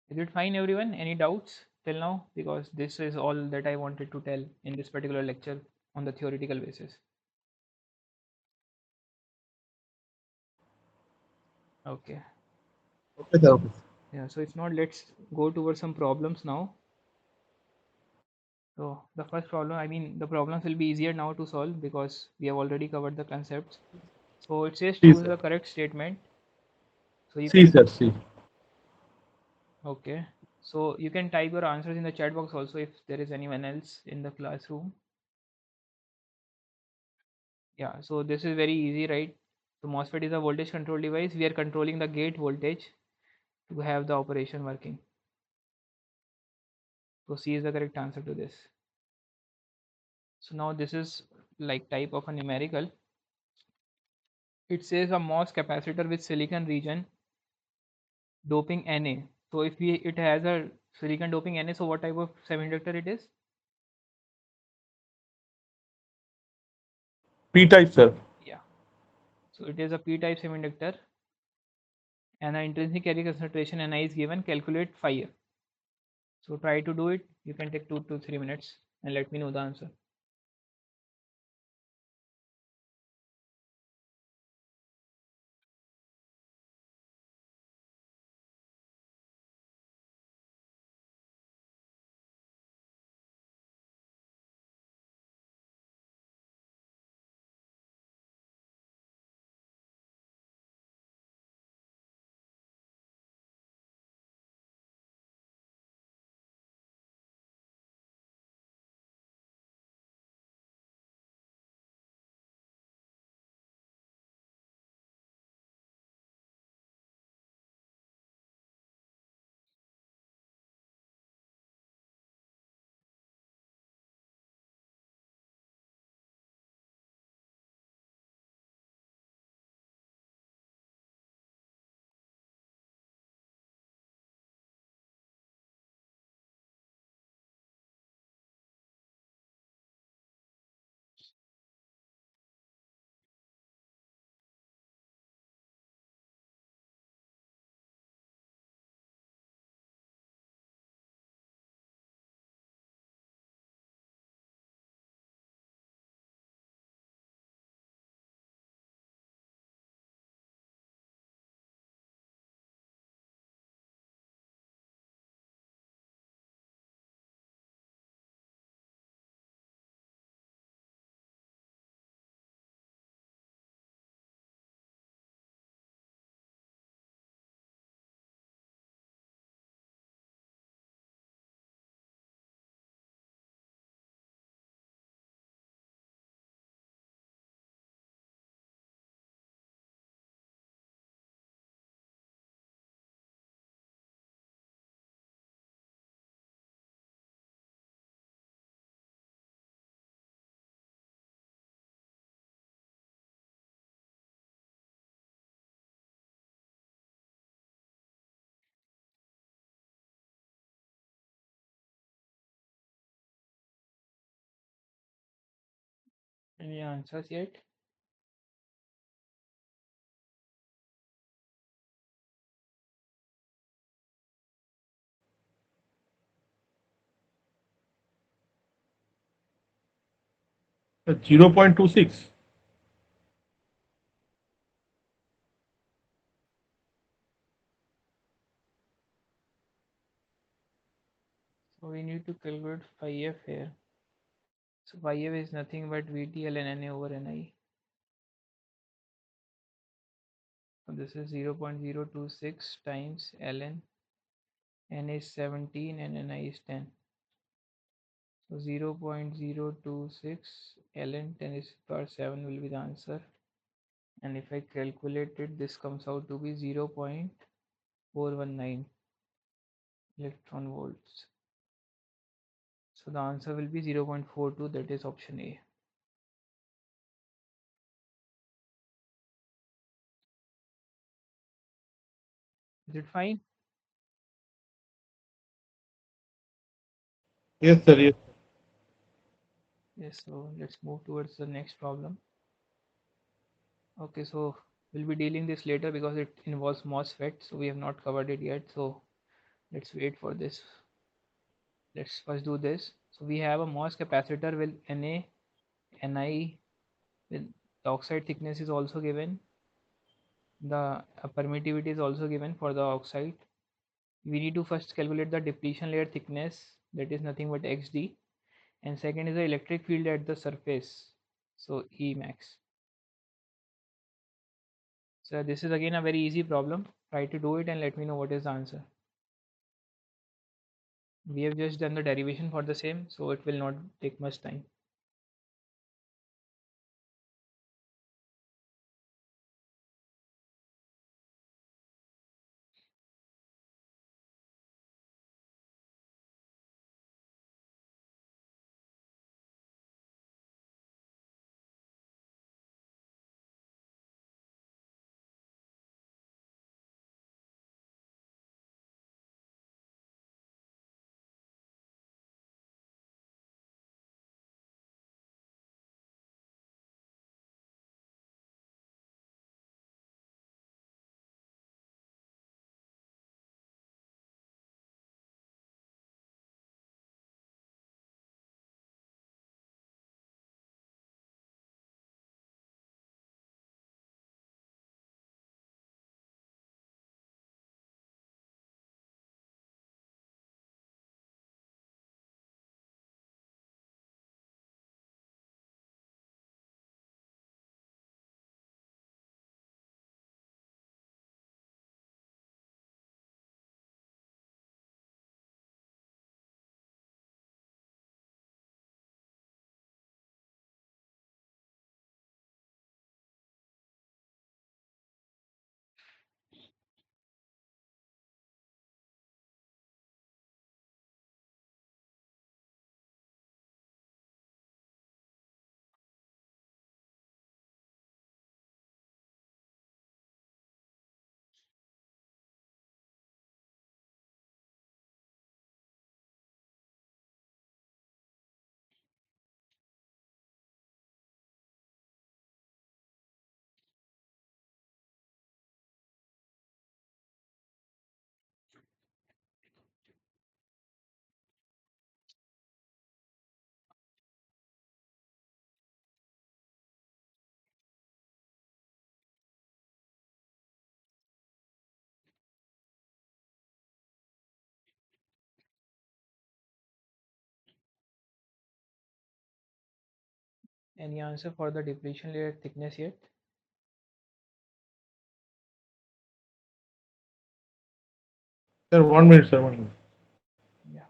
Is it fine, everyone? Any doubts till now? Because this is all that I wanted to tell in this particular lecture on the theoretical basis. Okay. Okay, sir. Okay. Yeah, so if not, let's go towards some problems now. So the first problem, I mean, the problems will be easier now to solve because we have already covered the concepts. So it says See, choose sir. the correct statement. So you See, can, sir. See. okay. So you can type your answers in the chat box also if there is anyone else in the classroom. Yeah, so this is very easy, right? So MOSFET is a voltage control device. We are controlling the gate voltage to have the operation working. So C is the correct answer to this. So now this is like type of a numerical. It says a MOS capacitor with silicon region doping Na. So if we it has a silicon doping Na, so what type of semiconductor it is? P type, sir. Yeah. So it is a P-type semiconductor, and the intrinsic carrier concentration Ni is given. Calculate phi f. So try to do it. You can take 2 to 3 minutes and let me know the answer. Any answers yet? The 0.26. So we need to calculate phi f here. So phi f is nothing but VTL and NA over NI. So this is 0.026 times ln. N is 17 and NI is 10. So 0.026 ln 10 is power 7 will be the answer. And if I calculate it, this comes out to be 0.419 electron volts. So the answer will be 0.42, that is option A. Is it fine? Yes, sir. Yes. Yes, so let's move towards the next problem. Okay, so we'll be dealing this later because it involves MOSFET, so we have not covered it yet. So let's wait for this. Let's first do this. So we have a MOS capacitor with Na, Ni, with the oxide thickness is also given. The permittivity is also given for the oxide. We need to first calculate the depletion layer thickness, that is nothing but XD, and second is the electric field at the surface, so E max. So this is again a very easy problem. Try to do it and let me know what is the answer. We have just done the derivation for the same, so it will not take much time. Any answer for the depletion layer thickness yet? Sir, 1 minute, sir. 1 minute. Yeah.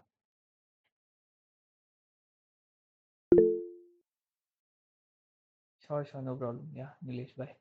Sure, no problem. Yeah, Nilesh, bye.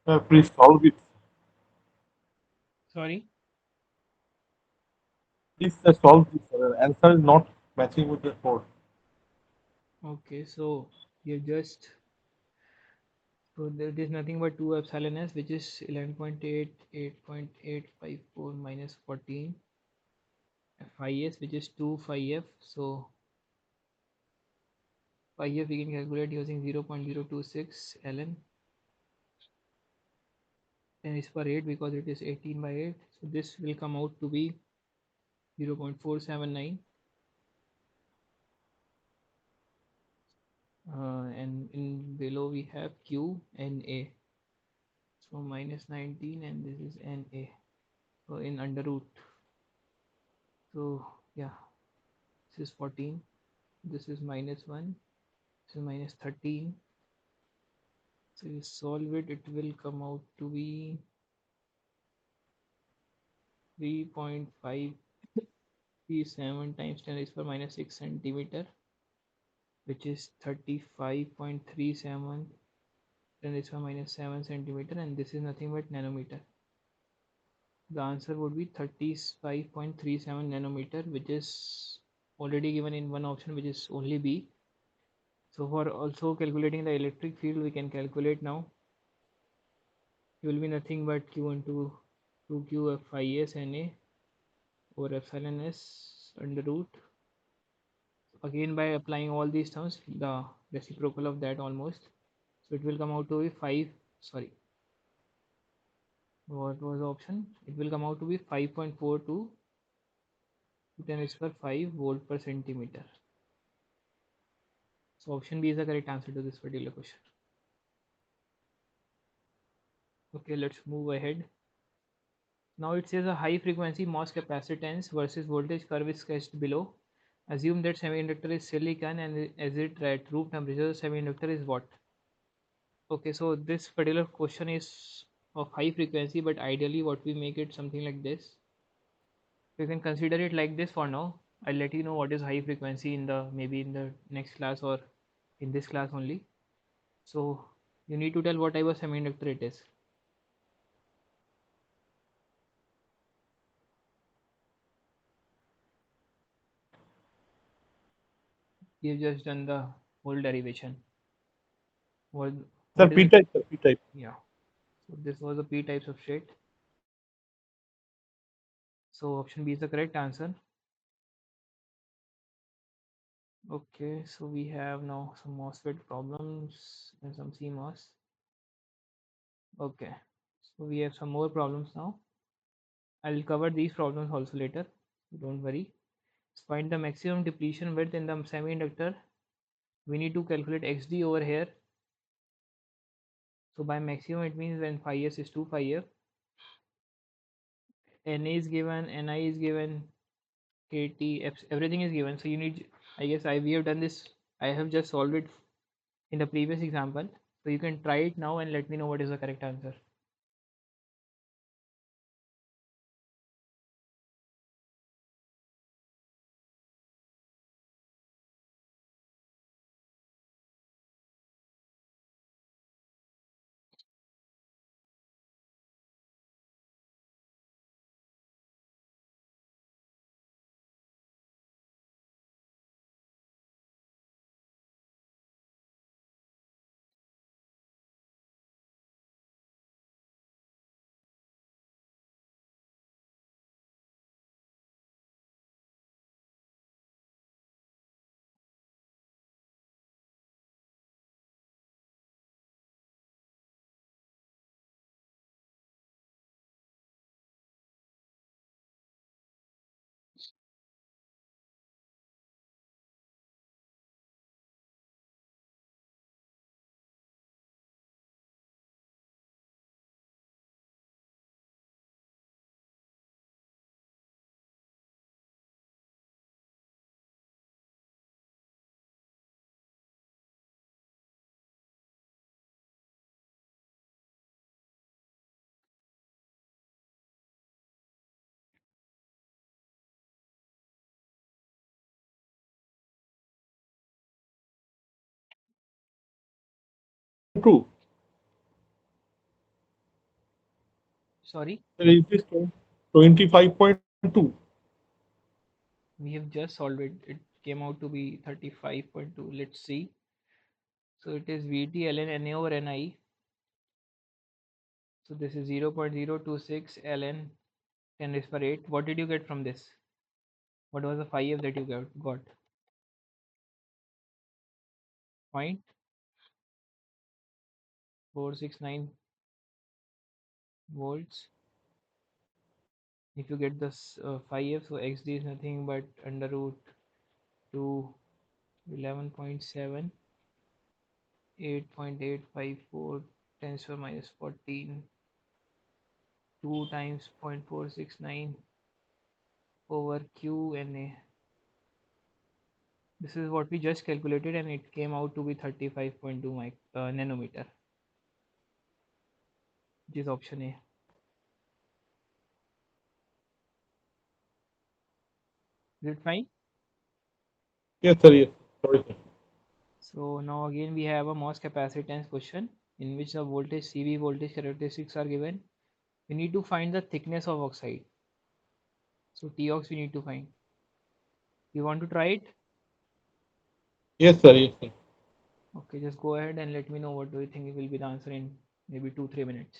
Please solve it. Sorry. Please solve this. Answer is not matching with the code. Okay, so you just so there is nothing but 2 epsilon s, which is 11.8, 8.854 minus 14 phi s, which is 2 phi f. So phi f we can calculate using 0.026 ln 10 is per 8 because it is 18 by 8. So this will come out to be 0.479, and in below we have q and a. So minus 19 and this is na. So in under root. So yeah, this is 14. This is minus 1. This is minus 13. So you solve it, it will come out to be 3.537 times 10 raised to power minus 6 centimeter, which is 35.37 10 raised to power minus 7 centimeter, and this is nothing but nanometer. The answer would be 35.37 nanometer, which is already given in one option, which is only B. So for also calculating the electric field, we can calculate now. It will be nothing but Q into 2Q of phi s Na over epsilon s under root. Again, by applying all these terms, the reciprocal of that almost. So it will come out to be 5. Sorry, what was the option? It will come out to be 5.42 to 10 raised per 5 volt per centimeter. So option B is the correct answer to this particular question. Okay, let's move ahead. Now it says a high frequency MOS capacitance versus voltage curve is sketched below. Assume that semiconductor is silicon and as it at room temperature, semiconductor is what? Okay, so this particular question is of high frequency, but ideally what we make it something like this. You can consider it like this for now. I'll let you know what is high frequency in the maybe in the next class or in this class only. So you need to tell what type of semiconductor it is. You've just done the whole derivation. What Sir, what is P it? type, sir, P type. Yeah. So this was the p type substrate. So option B is the correct answer. Okay, so we have now some MOSFET problems and some CMOS. Okay, so we have some more problems now. I'll cover these problems also later. Don't worry. Find the maximum depletion width in the semiconductor. We need to calculate XD over here. So by maximum it means when phi s is 2 phi f. Na is given, Ni is given, KT, everything is given. So you need, I guess we have done this. I have just solved it in the previous example. So you can try it now and let me know what is the correct answer. True. Sorry, Sir, is this 25.2? we have just solved it. It came out to be 35.2. Let's see. So it is VT ln Na over Ni. So this is 0.026 ln 10 raised per 8. What did you get from this? What was the 5F that you got? Point 469 volts. If you get this 5F, so XD is nothing but under root 2 11.7 8.854 10 to the minus 14 2 times 0.469 over QNA. This is what we just calculated and it came out to be 35.2 nanometer, which is option A. Is it fine? Yes, sir. Yes. Sorry, sir. So now again we have a MOS capacitance question in which the voltage CV voltage characteristics are given. We need to find the thickness of oxide. So Tox we need to find. You want to try it? Yes, sir. Yes, sir. Okay, just go ahead and let me know what do you think will be the answer in maybe 2-3 minutes.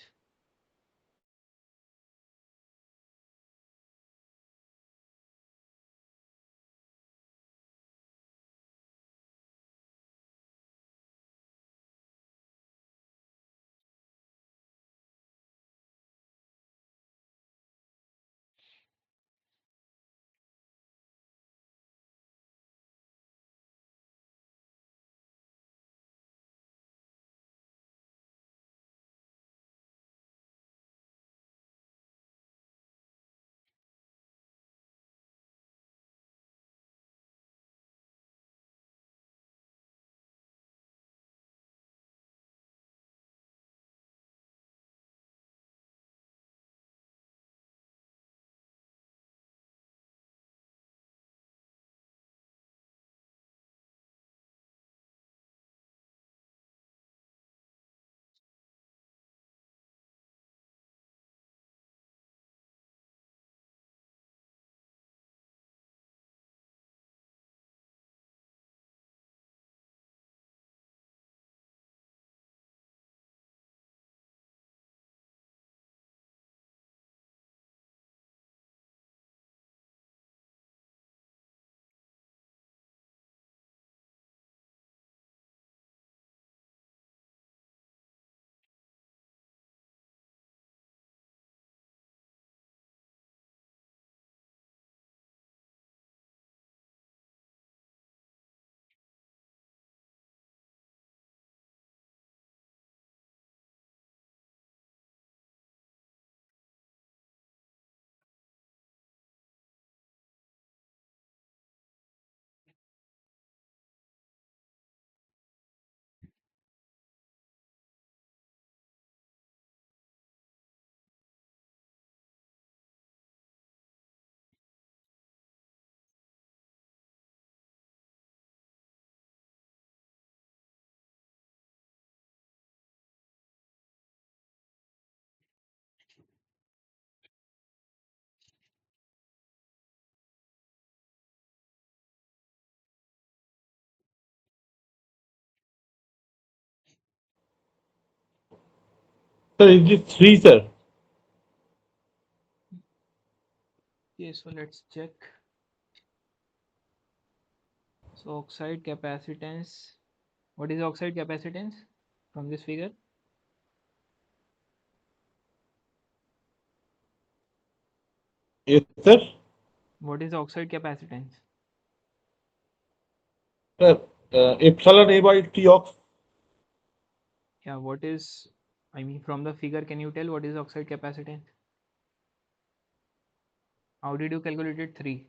Sir, is this 3, sir? Okay, so let's check. So oxide capacitance. What is oxide capacitance from this figure? Yes, sir. What is oxide capacitance? Sir, epsilon A by T ox. Yeah, what is, I mean, from the figure, can you tell what is oxide capacitance? How did you calculate it? 3.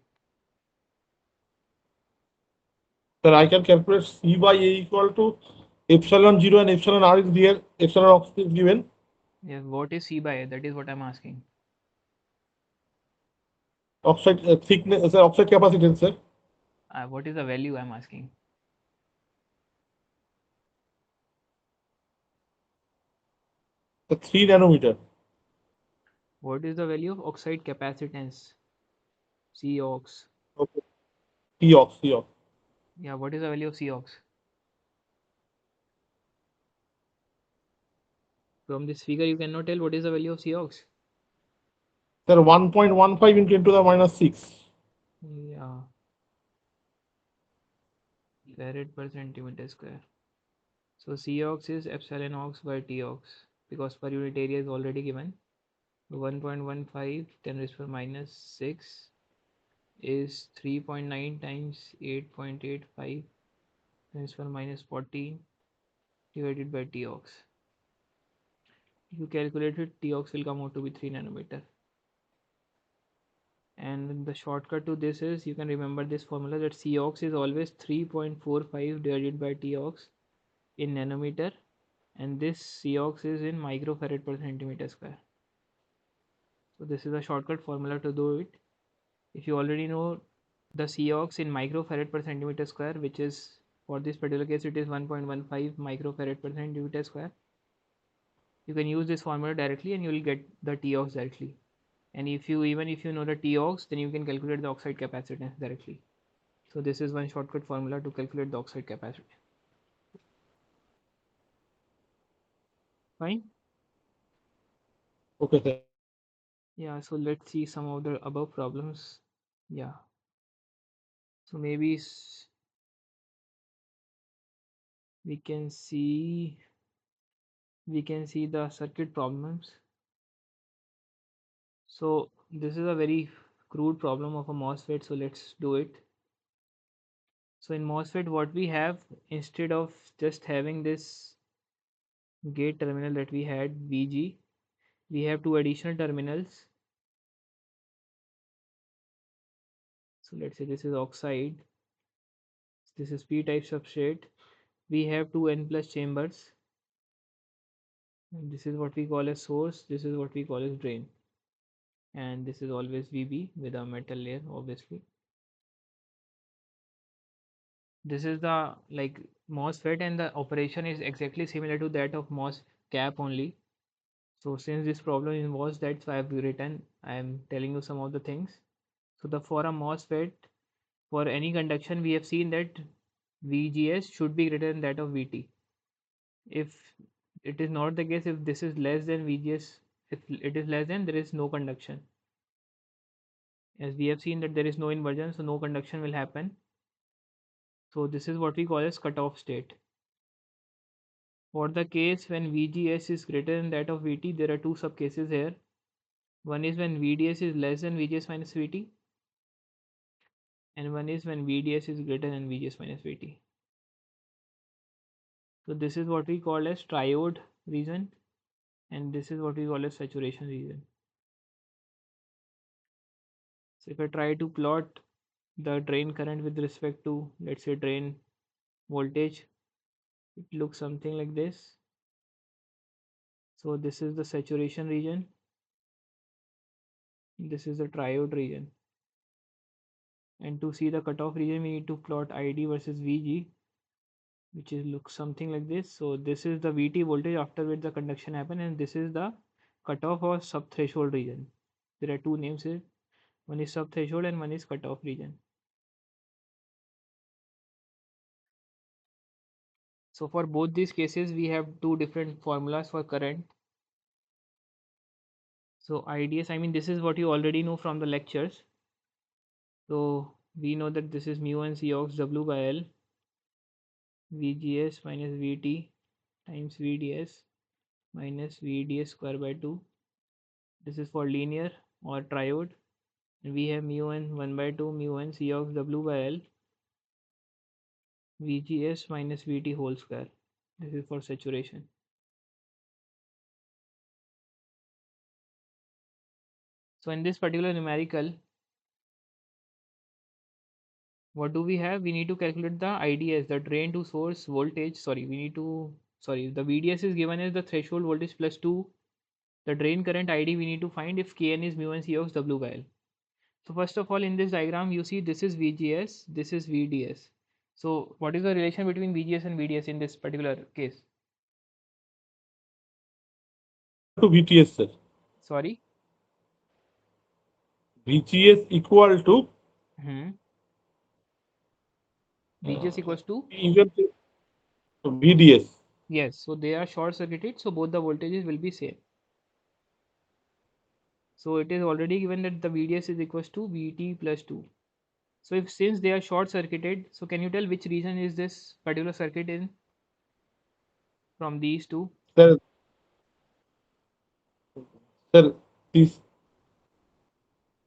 Sir, I can calculate C by A equal to epsilon 0 and epsilon R is there. Epsilon ox is given. Yeah, what is C by A? That is what I'm asking. Oxide thickness, sir, oxide capacitance, sir. What is the value I'm asking? The 3 nanometer. What is the value of oxide capacitance? Cox. Okay. Cox, Cox. Yeah, what is the value of Cox? From this figure, you cannot tell what is the value of Cox. Sir, 1.15 into 10 to the minus 6. Yeah, farad per centimeter square. So Cox is epsilon ox by Tox because per unit area is already given. 1.15 10 raised to minus 6 is 3.9 times 8.85 10 raised to minus 14 divided by Tox. If you calculate it, Tox will come out to be 3 nanometer. And the shortcut to this is you can remember this formula that Cox is always 3.45 divided by Tox in nanometer, and this Cox is in microfarad per centimeter square. So this is a shortcut formula to do it. If you already know the Cox in microfarad per centimeter square, which is for this particular case it is 1.15 microfarad per centimeter square, you can use this formula directly and you will get the Tox directly. And if you know the Tox, then you can calculate the oxide capacitance directly. So this is one shortcut formula to calculate the oxide capacity. Fine. Okay, sir. Yeah, so let's see some of the above problems. Yeah, so maybe we can see the circuit problems. So this is a very crude problem of a MOSFET, so let's do it. So in MOSFET, what we have, instead of just having this gate terminal that we had VG, we have two additional terminals. So let's say this is oxide, this is p-type substrate. We have two n plus chambers, and this is what we call as source, this is what we call as drain, and this is always VB with a metal layer, obviously. This is the like MOSFET, and the operation is exactly similar to that of MOS cap only. So since this problem involves, that's why I've written, I am telling you some of the things. So the for a MOSFET, for any conduction, we have seen that VGS should be greater than that of VT. If it is not the case, if this is less than VGS, if it is less than, there is no conduction. As we have seen that there is no inversion, so no conduction will happen. So this is what we call as cutoff state. For the case when VGS is greater than that of VT, there are two subcases here. One is when VDS is less than VGS minus VT, and one is when VDS is greater than VGS minus VT. So this is what we call as triode region, and this is what we call as saturation region. So if I try to plot the drain current with respect to, let's say, drain voltage, it looks something like this. So this is the saturation region, this is the triode region, and to see the cutoff region we need to plot ID versus VG, which is looks something like this. So this is the VT voltage after which the conduction happen, and this is the cutoff or subthreshold region. There are two names here, one is subthreshold and one is cutoff region. So for both these cases we have two different formulas for current. So IDS, I mean, this is what you already know from the lectures. So we know that this is mu and Cox W by L, VGS minus VT times VDS minus VDS square by 2. This is for linear or triode. And we have mu n 1 by 2 mu n Cox W by L, VGS minus VT whole square. This is for saturation. So in this particular numerical, what do we have? We need to calculate the IDS, the drain to source voltage. The VDS is given as the threshold voltage plus 2. The drain current ID we need to find if Kn is mu and Cox W by L. So first of all, in this diagram, you see this is VGS, this is VDS. So what is the relation between VGS and VDS in this particular case? To VTS, sir. Sorry? VGS equal to Hmm. VGS equals to, even VDS. yes, so they are short circuited, so both the voltages will be same. So it is already given that the VDS is equals to VT plus 2. So if since they are short circuited, so can you tell which region is this particular circuit in from these two? Sir, sir, this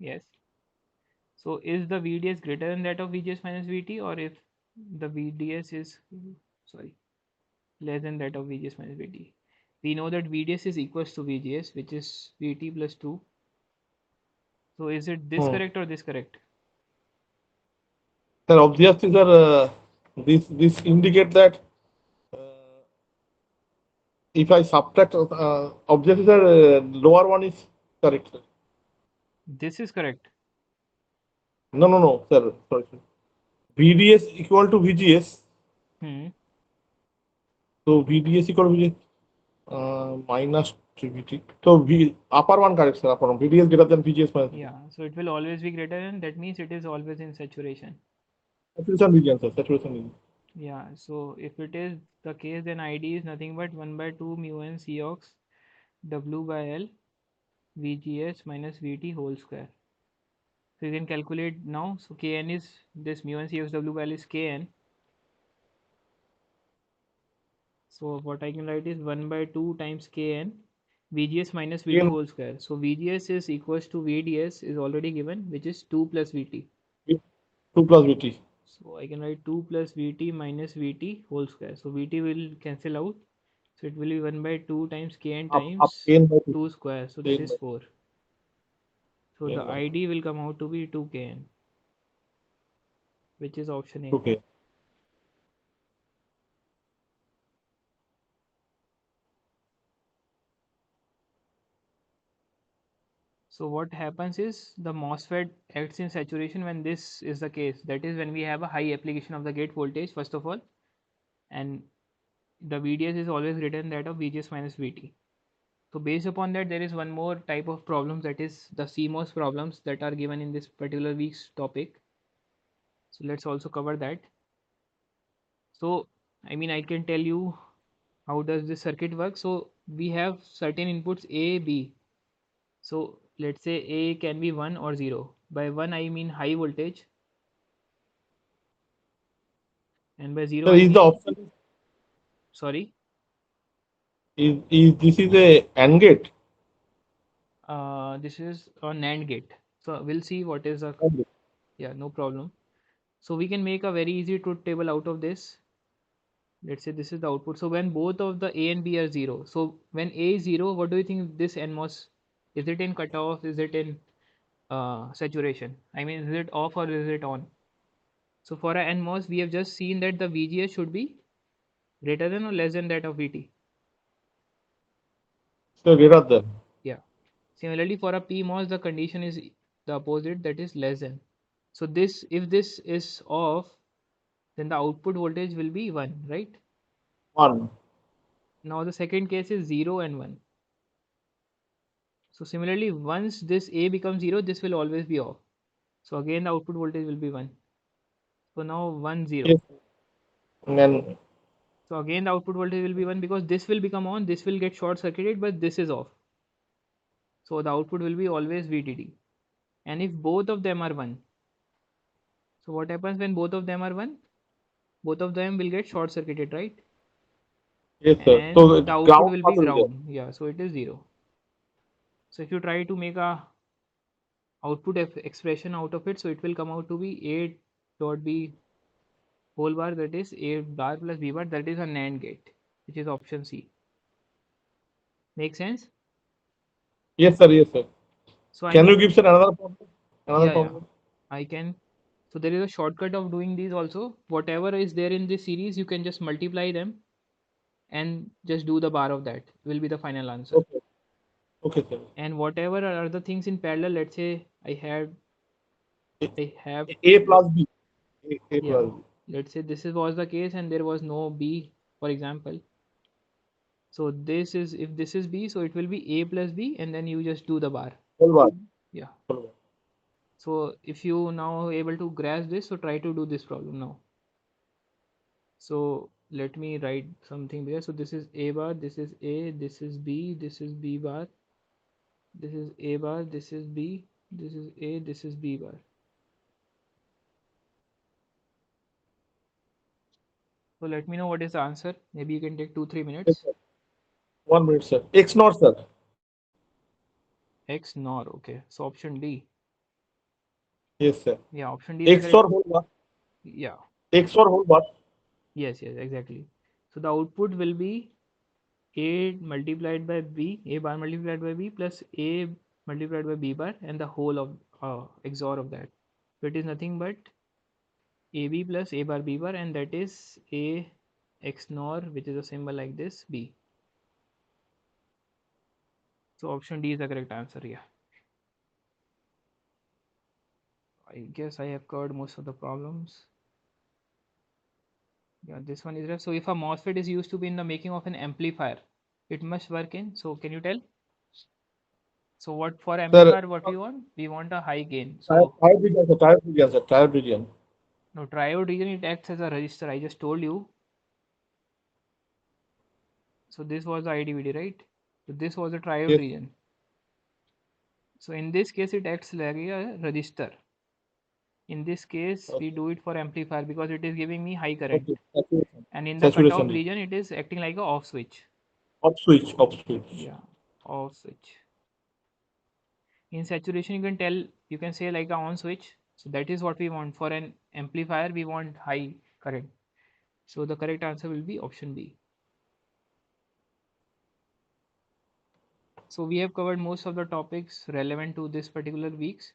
Yes. So is the VDS greater than that of VGS minus VT, or if the VDS is, sorry, less than that of VGS minus VT? We know that VDS is equals to VGS, which is VT plus 2. So is it this hmm. correct or this correct? Sir, obviously, sir, this indicate that if I subtract, obviously, sir, lower one is correct. Sir. This is correct. No, no, no, sir. Sorry, sir. VDS equal to VGS. Hmm. So VDS equal to VGS minus VT. So V upper one correct, sir. Upper one. VDS greater than VGS minus VT. Yeah, so it will always be greater than, that means it is always in saturation. Saturation region, sir. Saturation region. Yeah, so if it is the case, then ID is nothing but 1 by 2 mu n Cox W by L VGS minus VT whole square. So you can calculate now. So Kn is this mu n Cox W by L is Kn. So what I can write is 1 by 2 times Kn VGS minus VT Again, whole square. So VGS is equals to VDS is already given, which is 2 plus VT. 2 plus VT. So I can write 2 plus Vt minus Vt whole square. So Vt will cancel out. So it will be 1 by 2 times Kn Up times again by 2. 2 square. So that Again is by 4. So the again by 2. ID will come out to be 2Kn, which is option A. Okay. So what happens is the MOSFET acts in saturation when this is the case. That is when we have a high application of the gate voltage, first of all, and the VDS is always greater than that of VGS minus VT. So based upon that, there is one more type of problems, that is the CMOS problems that are given in this particular week's topic. So let's also cover that. So I mean, I can tell you how does this circuit work. So we have certain inputs A, B. So let's say A can be 1 or 0. By 1 I mean high voltage, and by 0 So I is the mean, option sorry, is this is a AND gate? this is a NAND gate. So we'll see what is the, AND gate. yeah, no problem. So we can make a very easy truth table out of this. Let's say this is the output. So when both of the A and B are 0, so when A is 0, what do you think this NMOS, is it in cutoff, is it in saturation? I mean, is it off or is it on? So for a NMOS, we have just seen that the VGS should be greater than or less than that of VT. So greater than. Yeah. Similarly, for a PMOS, the condition is the opposite, that is less than. So this, if this is off, then the output voltage will be 1, right? 1. Now the second case is 0 and 1. So similarly, once this A becomes 0, this will always be off. So again, the output voltage will be 1. So now 1, 0. Yes. And then So again, the output voltage will be 1 because this will become on, this will get short circuited, but this is off. So the output will be always VDD. And if both of them are 1, so what happens when both of them are 1? Both of them will get short circuited, right? yes, sir. So And the output ground will be path will be there. ground. Yeah, so it is 0. So if you try to make a output expression out of it, so it will come out to be A dot B whole bar, that is A bar plus B bar, that is a NAND gate, which is option C. Make sense? Yes, sir. Yes, sir. So I Can you mean, give sir another problem? Another yeah, problem? I can. So there is a shortcut of doing these also. Whatever is there in this series, you can just multiply them and just do the bar of that will be the final answer. Okay. Okay, sir. And whatever are the things in parallel, let's say A, I have, A plus B. A yeah, plus B. let's say this is was the case and there was no B, for example. So this is, if this is B, so it will be A plus B and then you just do the bar. Whole bar. Yeah. Whole bar. So if you now able to grasp this, so try to do this problem now. So let me write something there. So this is A bar, this is A, this is B, this is B bar, this is A bar, this is B, this is A, this is B bar. So let me know what is the answer. Maybe you can take 2-3 Yes, minutes. sir. 1 minute, sir. X not, sir. X nor, okay. So option D. Yes, sir. Yeah, option D is the X correct. or whole bar. Yeah, X or whole bar. yes, yes, exactly. So the output will be A multiplied by B, A bar multiplied by B plus A multiplied by B bar and the whole of XOR of that. So it is nothing but AB plus A bar B bar, and that is A X nor, which is a symbol like this, B. So option D is the correct answer. Yeah, I guess I have covered most of the problems. Yeah, this one is right. So if a MOSFET is used to be in the making of an amplifier, it must work in. So can you tell? So what for Sir, amplifier? What we want? We want a high gain. triode So region, sir. Triode region, sir. Triode region. no, triode region, it acts as a resistor. I just told you. So this was the IDVD, right? So this was the triode Yes. region. So in this case, it acts like a resistor. In this case, we Okay. do it for amplifier because it is giving me high current. Okay. Saturation. And in the cutoff Saturation. region, it is acting like a off switch. Off switch. Off switch. Yeah, off switch. In saturation, you can tell, you can say like a on switch. So that is what we want. For an amplifier, we want high current. So the correct answer will be option B. So we have covered most of the topics relevant to this particular week's.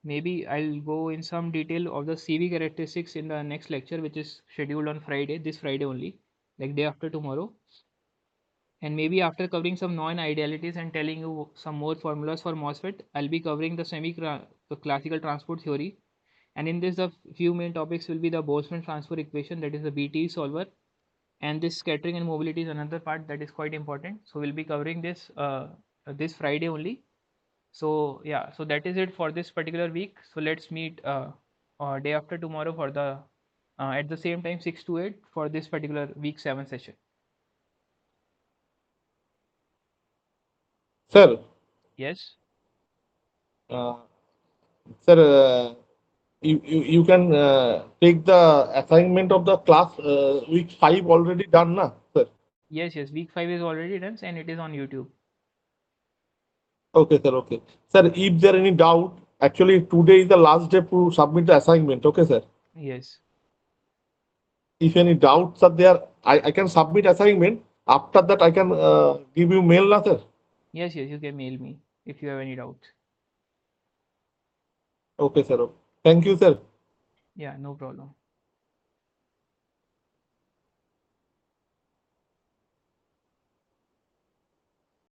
Maybe I'll go in some detail of the CV characteristics in the next lecture, which is scheduled on Friday, this Friday only, like day after tomorrow. And maybe after covering some non-idealities and telling you some more formulas for MOSFET, I'll be covering the classical transport theory. And in this, the few main topics will be the Boltzmann transfer equation, that is the BTE solver, and this scattering and mobility is another part that is quite important. So we'll be covering this this Friday only. So yeah, so that is it for this particular week. So let's meet day after tomorrow for the at the same time 6 to 8 for this particular week 7 session. Sir. Yes. Uh, sir. You can take the assignment of the class week 5 already done, na, sir? Yes, yes. Week 5 is already done and it is on YouTube. Okay, sir. Okay, sir. If there any doubt, actually today is the last day to submit the assignment. Okay, sir. Yes. If any doubts are there, I can submit assignment. After that, I can give you mail, na, sir. Yes, yes. You can mail me if you have any doubts. Okay, sir. Okay. Thank you, sir. Yeah, no problem.